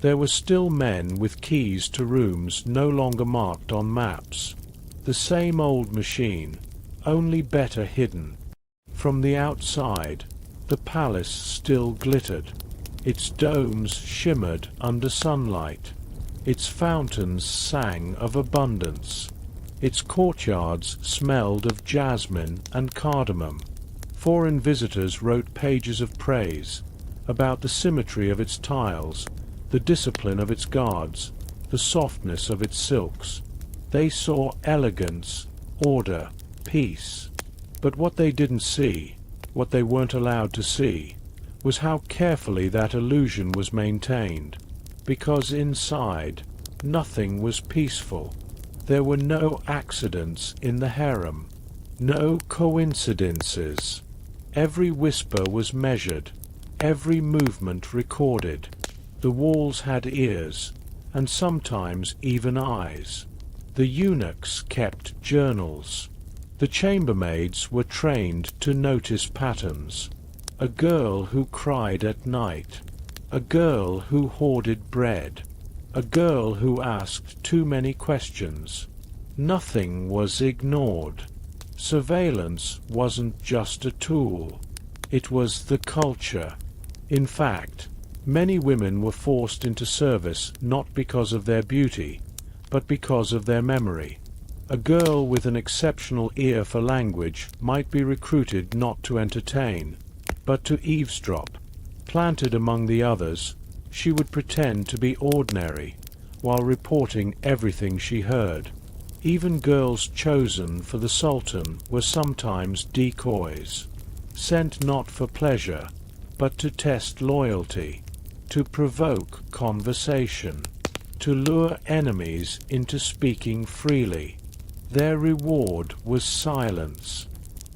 S1: There were still men with keys to rooms no longer marked on maps. The same old machine, only better hidden. From the outside, the palace still glittered. Its domes shimmered under sunlight. Its fountains sang of abundance. Its courtyards smelled of jasmine and cardamom. Foreign visitors wrote pages of praise about the symmetry of its tiles, the discipline of its guards, the softness of its silks. They saw elegance, order, peace. But what they didn't see, what they weren't allowed to see, was how carefully that illusion was maintained. Because inside, nothing was peaceful. There were no accidents in the harem, no coincidences. Every whisper was measured, every movement recorded. The walls had ears, and sometimes even eyes. The eunuchs kept journals. The chambermaids were trained to notice patterns. A girl who cried at night, a girl who hoarded bread, a girl who asked too many questions. Nothing was ignored. Surveillance wasn't just a tool. It was the culture. In fact, many women were forced into service not because of their beauty, but because of their memory. A girl with an exceptional ear for language might be recruited not to entertain, but to eavesdrop. Planted among the others, she would pretend to be ordinary, while reporting everything she heard. Even girls chosen for the sultan were sometimes decoys, sent not for pleasure, but to test loyalty, to provoke conversation, to lure enemies into speaking freely. Their reward was silence.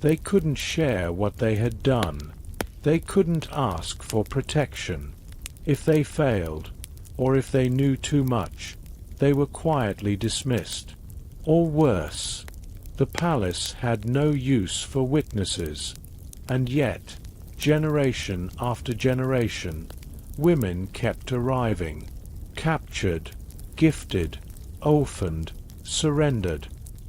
S1: They couldn't share what they had done. They couldn't ask for protection. If they failed, or if they knew too much, they were quietly dismissed. Or worse, the palace had no use for witnesses. And yet, generation after generation, women kept arriving, captured, gifted, orphaned, surrendered.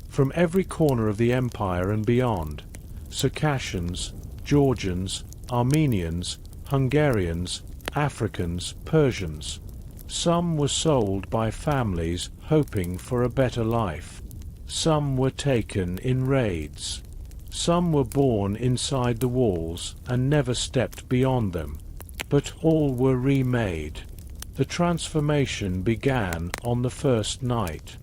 S1: From every corner of the empire and beyond, Circassians, Georgians, Armenians, Hungarians, Africans, Persians. Some were sold by families hoping for a better life. Some were taken in raids. Some were born inside the walls and never stepped beyond them. But all were remade. The transformation began on the first night.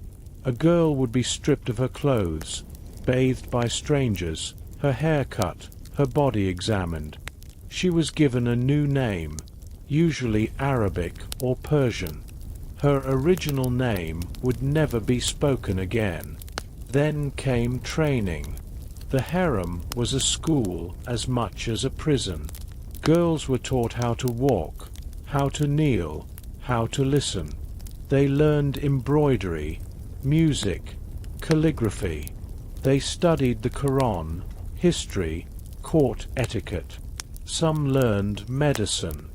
S1: A girl would be stripped of her clothes, bathed by strangers, her hair cut, her body examined. She was given a new name, usually Arabic or Persian. Her original name would never be spoken again. Then came training. The harem was a school as much as a prison. Girls were taught how to walk, how to kneel, how to listen. They learned embroidery, music, calligraphy. They studied the Quran, history, court etiquette. Some learned medicine.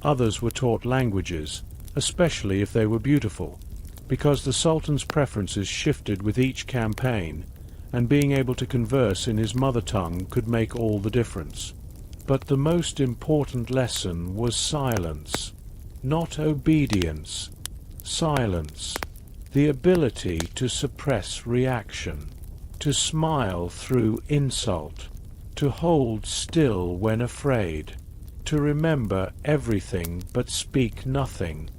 S1: Others were taught languages, especially if they were beautiful, because the Sultan's preferences shifted with each campaign, and being able to converse in his mother tongue could make all the difference. But the most important lesson was silence. Not obedience. Silence. The ability to suppress reaction, to smile through insult, to hold still when afraid, to remember everything but speak nothing.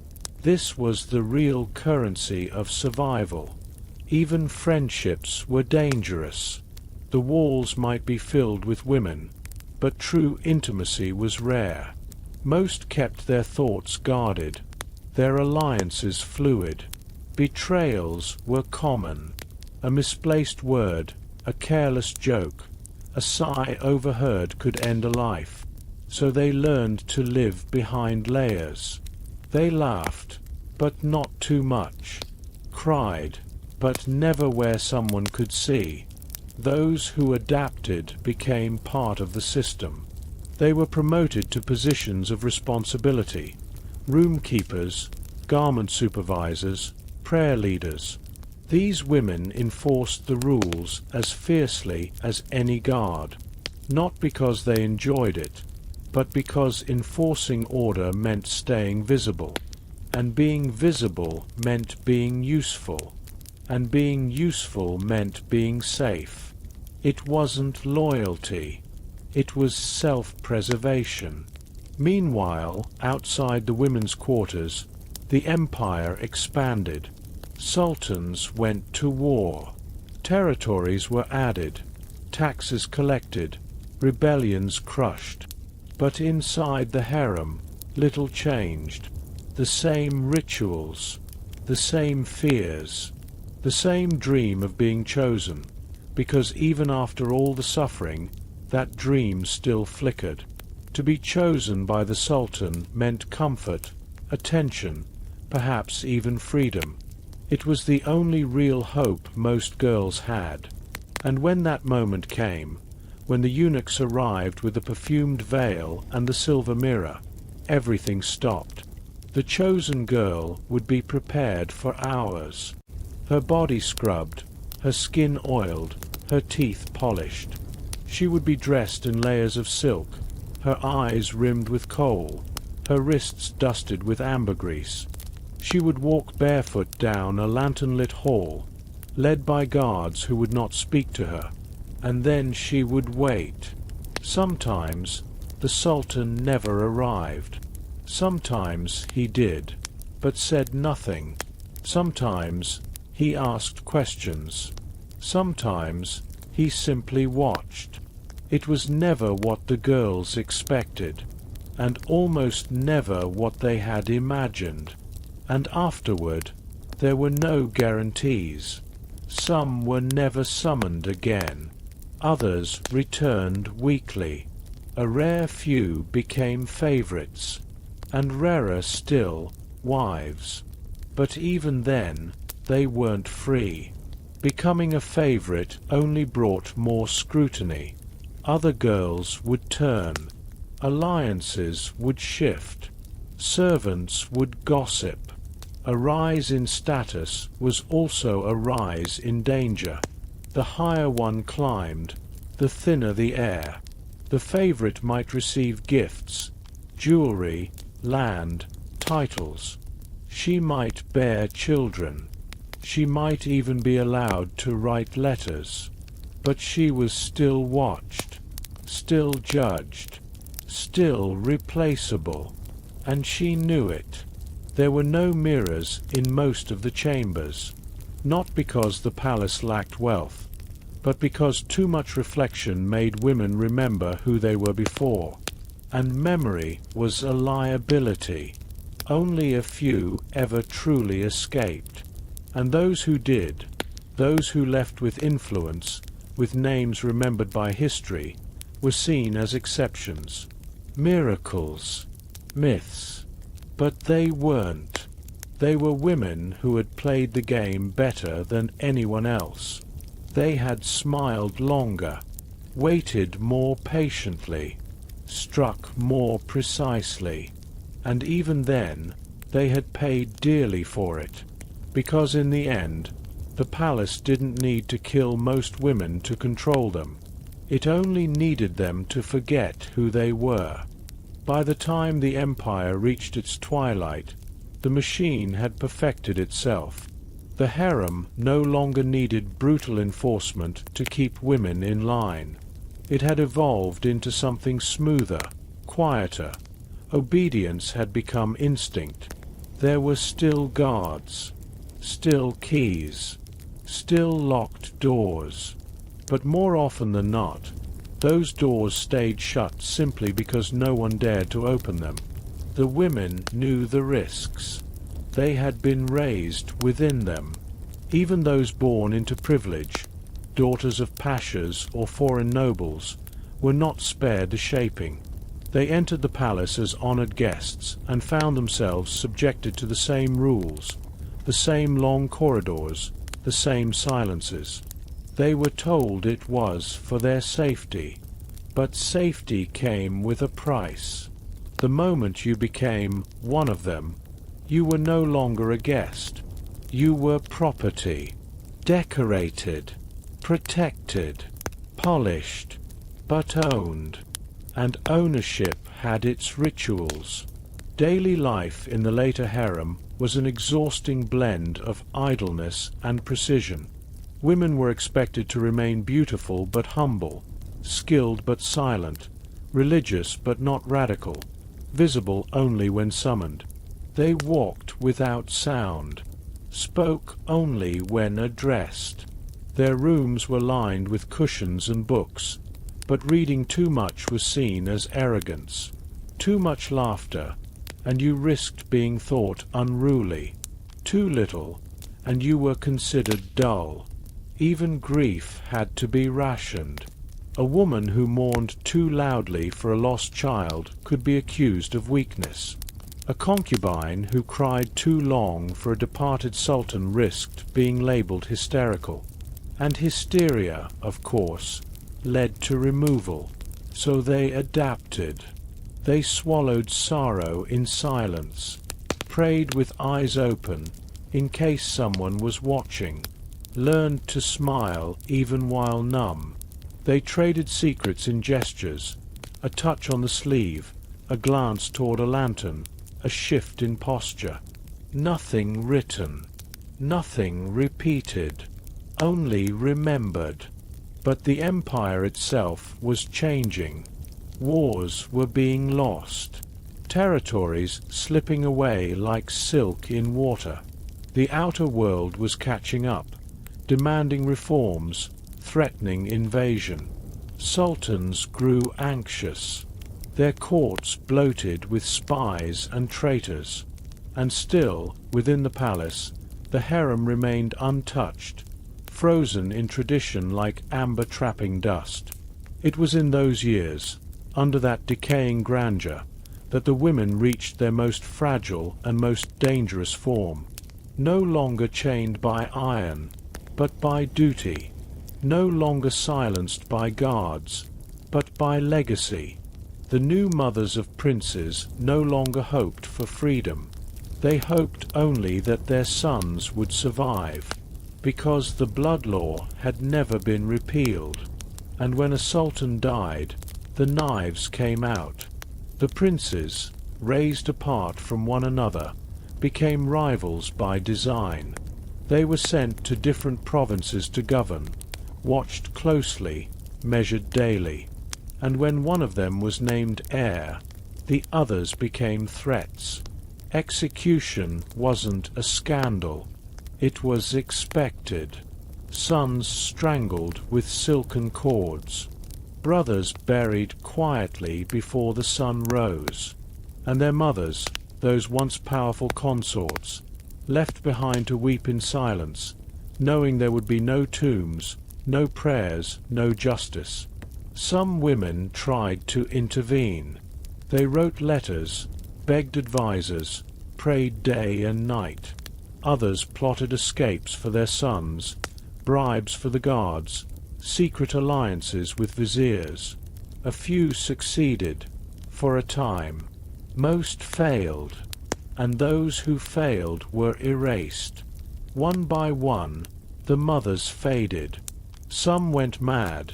S1: This was the real currency of survival. Even friendships were dangerous. The walls might be filled with women, but true intimacy was rare. Most kept their thoughts guarded, their alliances fluid. Betrayals were common. A misplaced word, a careless joke, a sigh overheard could end a life. So they learned to live behind layers. They laughed, but not too much. Cried, but never where someone could see. Those who adapted became part of the system. They were promoted to positions of responsibility: room keepers, garment supervisors, prayer leaders. These women enforced the rules as fiercely as any guard, not because they enjoyed it, but because enforcing order meant staying visible, and being visible meant being useful, and being useful meant being safe. It wasn't loyalty, it was self-preservation. Meanwhile, outside the women's quarters, the empire expanded. Sultans went to war. Territories were added, taxes collected, rebellions crushed. But inside the harem, little changed. The same rituals, the same fears, the same dream of being chosen, because even after all the suffering, that dream still flickered. To be chosen by the sultan meant comfort, attention, perhaps even freedom. It was the only real hope most girls had. And when that moment came, when the eunuchs arrived with the perfumed veil and the silver mirror, everything stopped. The chosen girl would be prepared for hours. Her body scrubbed, her skin oiled, her teeth polished. She would be dressed in layers of silk, her eyes rimmed with kohl, her wrists dusted with ambergris. She would walk barefoot down a lantern-lit hall, led by guards who would not speak to her, and then she would wait. Sometimes the sultan never arrived. Sometimes he did, but said nothing. Sometimes he asked questions. Sometimes he simply watched. It was never what the girls expected, and almost never what they had imagined. And afterward, there were no guarantees. Some were never summoned again. Others returned weekly. A rare few became favorites, and rarer still, wives. But even then, they weren't free. Becoming a favorite only brought more scrutiny. Other girls would turn. Alliances would shift. Servants would gossip. A rise in status was also a rise in danger. The higher one climbed, the thinner the air. The favorite might receive gifts, jewelry, land, titles. She might bear children. She might even be allowed to write letters. But she was still watched, still judged, still replaceable. And she knew it. There were no mirrors in most of the chambers, not because the palace lacked wealth, but because too much reflection made women remember who they were before. And memory was a liability. Only a few ever truly escaped. And those who did, those who left with influence, with names remembered by history, were seen as exceptions. Miracles, myths. But they weren't. They were women who had played the game better than anyone else. They had smiled longer, waited more patiently, struck more precisely. And even then, they had paid dearly for it, because in the end, the palace didn't need to kill most women to control them. It only needed them to forget who they were. By the time the empire reached its twilight, the machine had perfected itself. The harem no longer needed brutal enforcement to keep women in line. It had evolved into something smoother, quieter. Obedience had become instinct. There were still guards, still keys, still locked doors. But more often than not, those doors stayed shut simply because no one dared to open them. The women knew the risks. They had been raised within them. Even those born into privilege, daughters of pashas or foreign nobles, were not spared the shaping. They entered the palace as honored guests and found themselves subjected to the same rules, the same long corridors, the same silences. They were told it was for their safety. But safety came with a price. The moment you became one of them, you were no longer a guest. You were property, decorated, protected, polished, but owned. And ownership had its rituals. Daily life in the later harem was an exhausting blend of idleness and precision. Women were expected to remain beautiful but humble, skilled but silent, religious but not radical, visible only when summoned. They walked without sound, spoke only when addressed. Their rooms were lined with cushions and books, but reading too much was seen as arrogance. Too much laughter, and you risked being thought unruly. Too little, and you were considered dull. Even grief had to be rationed. A woman who mourned too loudly for a lost child could be accused of weakness. A concubine who cried too long for a departed sultan risked being labeled hysterical. And hysteria, of course, led to removal. So they adapted. They swallowed sorrow in silence, prayed with eyes open in case someone was watching, learned to smile even while numb. They traded secrets in gestures, a touch on the sleeve, a glance toward a lantern, a shift in posture. Nothing written, nothing repeated, only remembered. But the empire itself was changing. Wars were being lost, territories slipping away like silk in water. The outer world was catching up, demanding reforms, threatening invasion. Sultans grew anxious, their courts bloated with spies and traitors. And still, within the palace, the harem remained untouched, frozen in tradition like amber trapping dust. It was in those years, under that decaying grandeur, that the women reached their most fragile and most dangerous form. No longer chained by iron, but by duty. No longer silenced by guards, but by legacy. The new mothers of princes no longer hoped for freedom. They hoped only that their sons would survive, because the blood law had never been repealed. And when a sultan died, the knives came out. The princes, raised apart from one another, became rivals by design. They were sent to different provinces to govern, watched closely, measured daily. And when one of them was named heir, the others became threats. Execution wasn't a scandal. It was expected. Sons strangled with silken cords. Brothers buried quietly before the sun rose. And their mothers, those once powerful consorts, left behind to weep in silence, knowing there would be no tombs, no prayers, no justice. Some women tried to intervene. They wrote letters, begged advisers, prayed day and night. Others plotted escapes for their sons, bribes for the guards, secret alliances with viziers. A few succeeded, for a time. Most failed, and those who failed were erased. One by one, the mothers faded. Some went mad,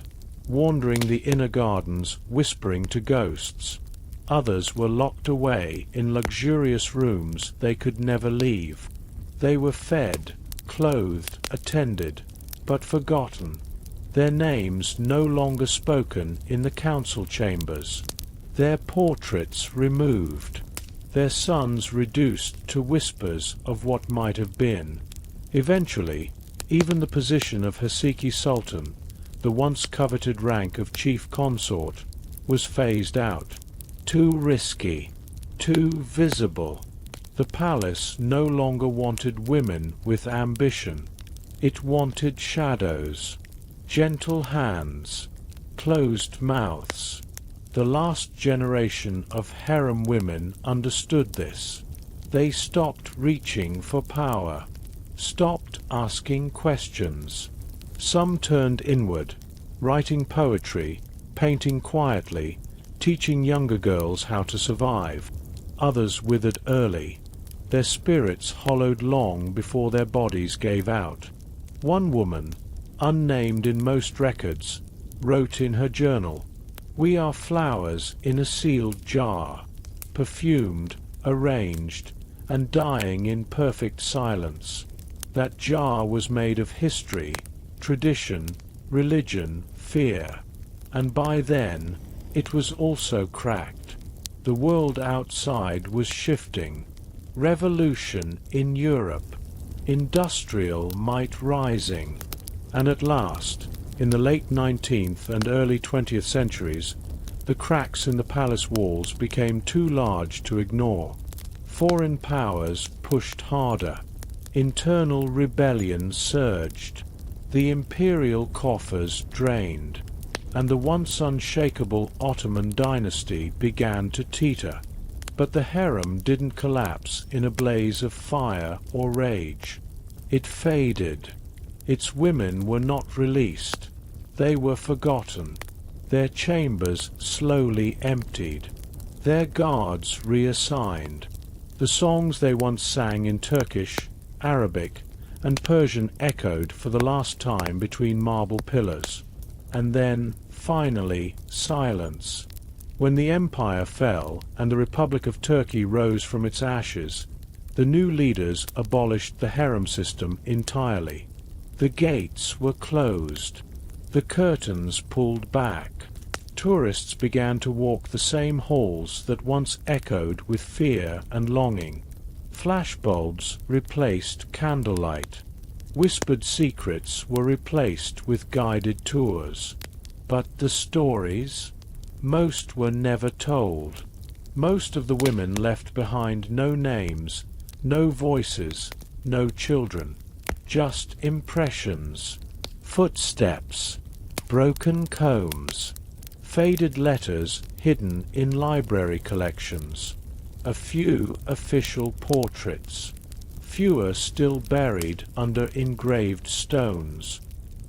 S1: wandering the inner gardens, whispering to ghosts. Others were locked away in luxurious rooms they could never leave. They were fed, clothed, attended, but forgotten. Their names no longer spoken in the council chambers. Their portraits removed. Their sons reduced to whispers of what might have been. Eventually, even the position of Haseki Sultan, the once coveted rank of chief consort, was phased out. Too risky, too visible. The palace no longer wanted women with ambition. It wanted shadows, gentle hands, closed mouths. The last generation of harem women understood this. They stopped reaching for power, stopped asking questions. Some turned inward, writing poetry, painting quietly, teaching younger girls how to survive. Others withered early. Their spirits hollowed long before their bodies gave out. One woman, unnamed in most records, wrote in her journal, "We are flowers in a sealed jar, perfumed, arranged, and dying in perfect silence." That jar was made of history, tradition, religion, fear. And by then, it was also cracked. The world outside was shifting. Revolution in Europe. Industrial might rising. And at last, in the late 19th and early 20th centuries, the cracks in the palace walls became too large to ignore. Foreign powers pushed harder. Internal rebellion surged. The imperial coffers drained, and the once unshakable Ottoman dynasty began to teeter. But the harem didn't collapse in a blaze of fire or rage. It faded. Its women were not released. They were forgotten. Their chambers slowly emptied. Their guards reassigned. The songs they once sang in Turkish, Arabic, and Persian echoed for the last time between marble pillars. And then, finally, silence. When the empire fell and the Republic of Turkey rose from its ashes, the new leaders abolished the harem system entirely. The gates were closed. The curtains pulled back. Tourists began to walk the same halls that once echoed with fear and longing. Flashbulbs replaced candlelight. Whispered secrets were replaced with guided tours. But the stories? Most were never told. Most of the women left behind no names, no voices, no children. Just impressions. Footsteps. Broken combs. Faded letters hidden in library collections. A few official portraits. Fewer still buried under engraved stones.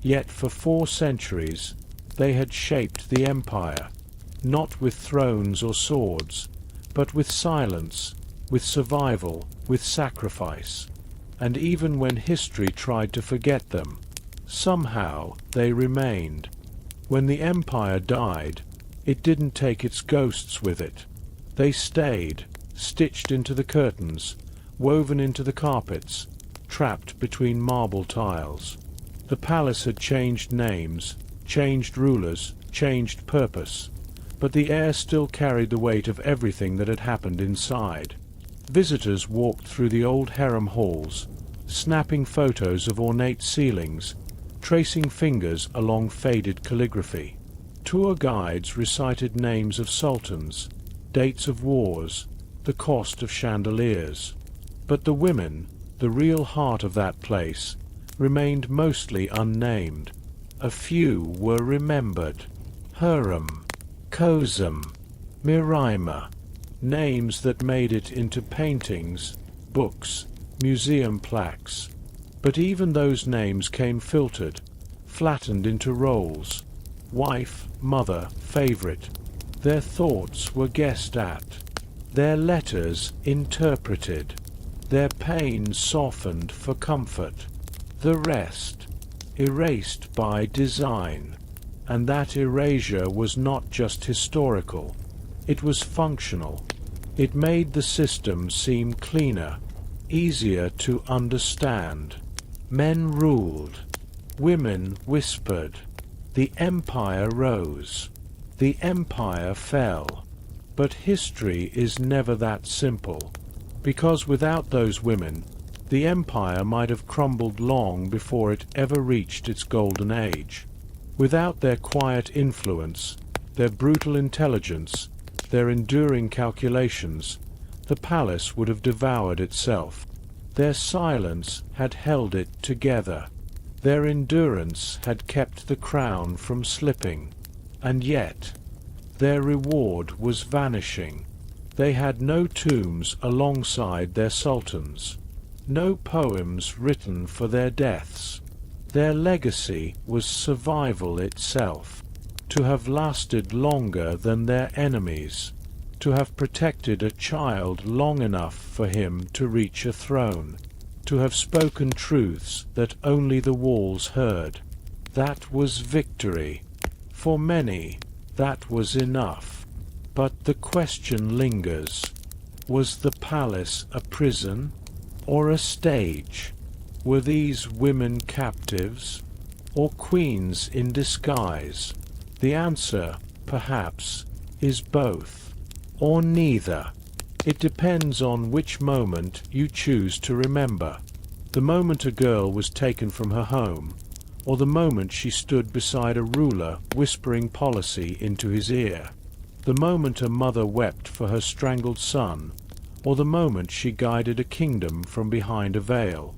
S1: Yet for 4 centuries they had shaped the empire, not with thrones or swords, but with silence, with survival, with sacrifice. And even when history tried to forget them, somehow they remained. When the empire died, it didn't take its ghosts with it. They stayed, stitched into the curtains, woven into the carpets, trapped between marble tiles. The palace had changed names, changed rulers, changed purpose, but the air still carried the weight of everything that had happened inside. Visitors walked through the old harem halls, snapping photos of ornate ceilings, tracing fingers along faded calligraphy. Tour guides recited names of sultans, dates of wars, the cost of chandeliers. But the women, the real heart of that place, remained mostly unnamed. A few were remembered. Harem, Kozum, Miraima, names that made it into paintings, books, museum plaques. But even those names came filtered, flattened into roles. Wife, mother, favorite. Their thoughts were guessed at. Their letters interpreted. Their pain softened for comfort. The rest, erased by design. And that erasure was not just historical. It was functional. It made the system seem cleaner, easier to understand. Men ruled. Women whispered. The empire rose. The empire fell. But history is never that simple, because without those women, the empire might have crumbled long before it ever reached its golden age. Without their quiet influence, their brutal intelligence, their enduring calculations, the palace would have devoured itself. Their silence had held it together. Their endurance had kept the crown from slipping. And yet, their reward was vanishing. They had no tombs alongside their sultans, no poems written for their deaths. Their legacy was survival itself. to have lasted longer than their enemies, to have protected a child long enough for him to reach a throne, to have spoken truths that only the walls heard. That was victory. For many, that was enough. But the question lingers. Was the palace a prison or a stage? Were these women captives or queens in disguise? The answer, perhaps, is both, or neither. It depends on which moment you choose to remember. The moment a girl was taken from her home, or the moment she stood beside a ruler whispering policy into his ear. The moment a mother wept for her strangled son, or the moment she guided a kingdom from behind a veil.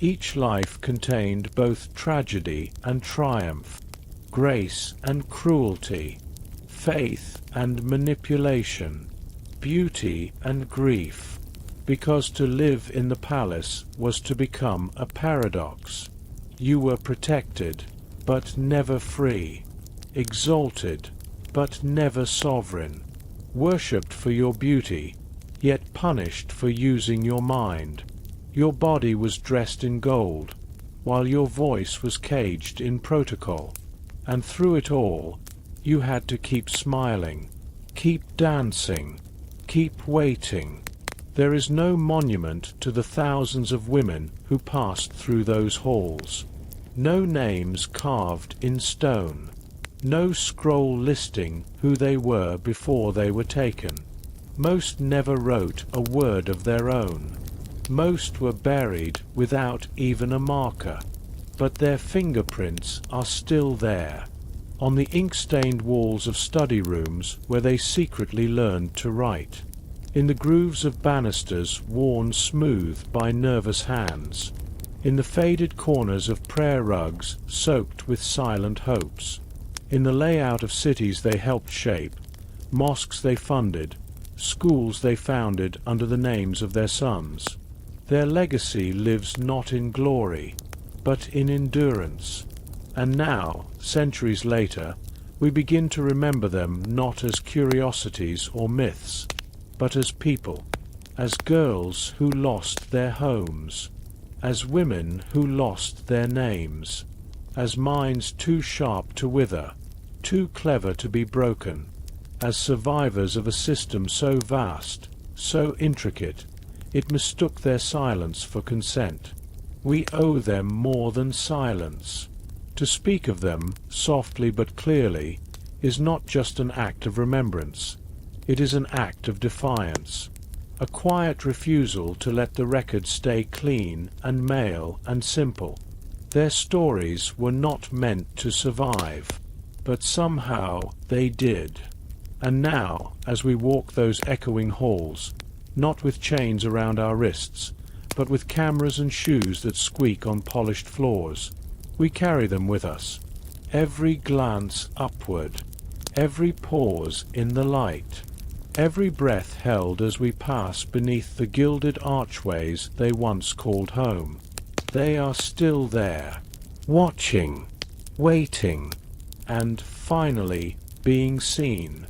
S1: Each life contained both tragedy and triumph, grace and cruelty, faith and manipulation, beauty and grief, because to live in the palace was to become a paradox. You were protected, but never free, exalted, but never sovereign, worshipped for your beauty, yet punished for using your mind. Your body was dressed in gold, while your voice was caged in protocol, and through it all, you had to keep smiling, keep dancing, keep waiting. There is no monument to the thousands of women who passed through those halls, no names carved in stone, no scroll listing who they were before they were taken. Most never wrote a word of their own. Most were buried without even a marker, but their fingerprints are still there, on the ink-stained walls of study rooms where they secretly learned to write, in the grooves of banisters worn smooth by nervous hands, in the faded corners of prayer rugs soaked with silent hopes, in the layout of cities they helped shape, mosques they funded, schools they founded under the names of their sons. Their legacy lives not in glory, but in endurance. And now, centuries later, we begin to remember them not as curiosities or myths, but as people, as girls who lost their homes, as women who lost their names, as minds too sharp to wither, too clever to be broken, as survivors of a system so vast, so intricate, it mistook their silence for consent. We owe them more than silence. To speak of them, softly but clearly, is not just an act of remembrance. It is an act of defiance, a quiet refusal to let the record stay clean and male and simple. Their stories were not meant to survive, but somehow they did. And now, as we walk those echoing halls, not with chains around our wrists, but with cameras and shoes that squeak on polished floors, we carry them with us. Every glance upward, every pause in the light, every breath held as we pass beneath the gilded archways they once called home. They are still there, watching, waiting, and finally being seen.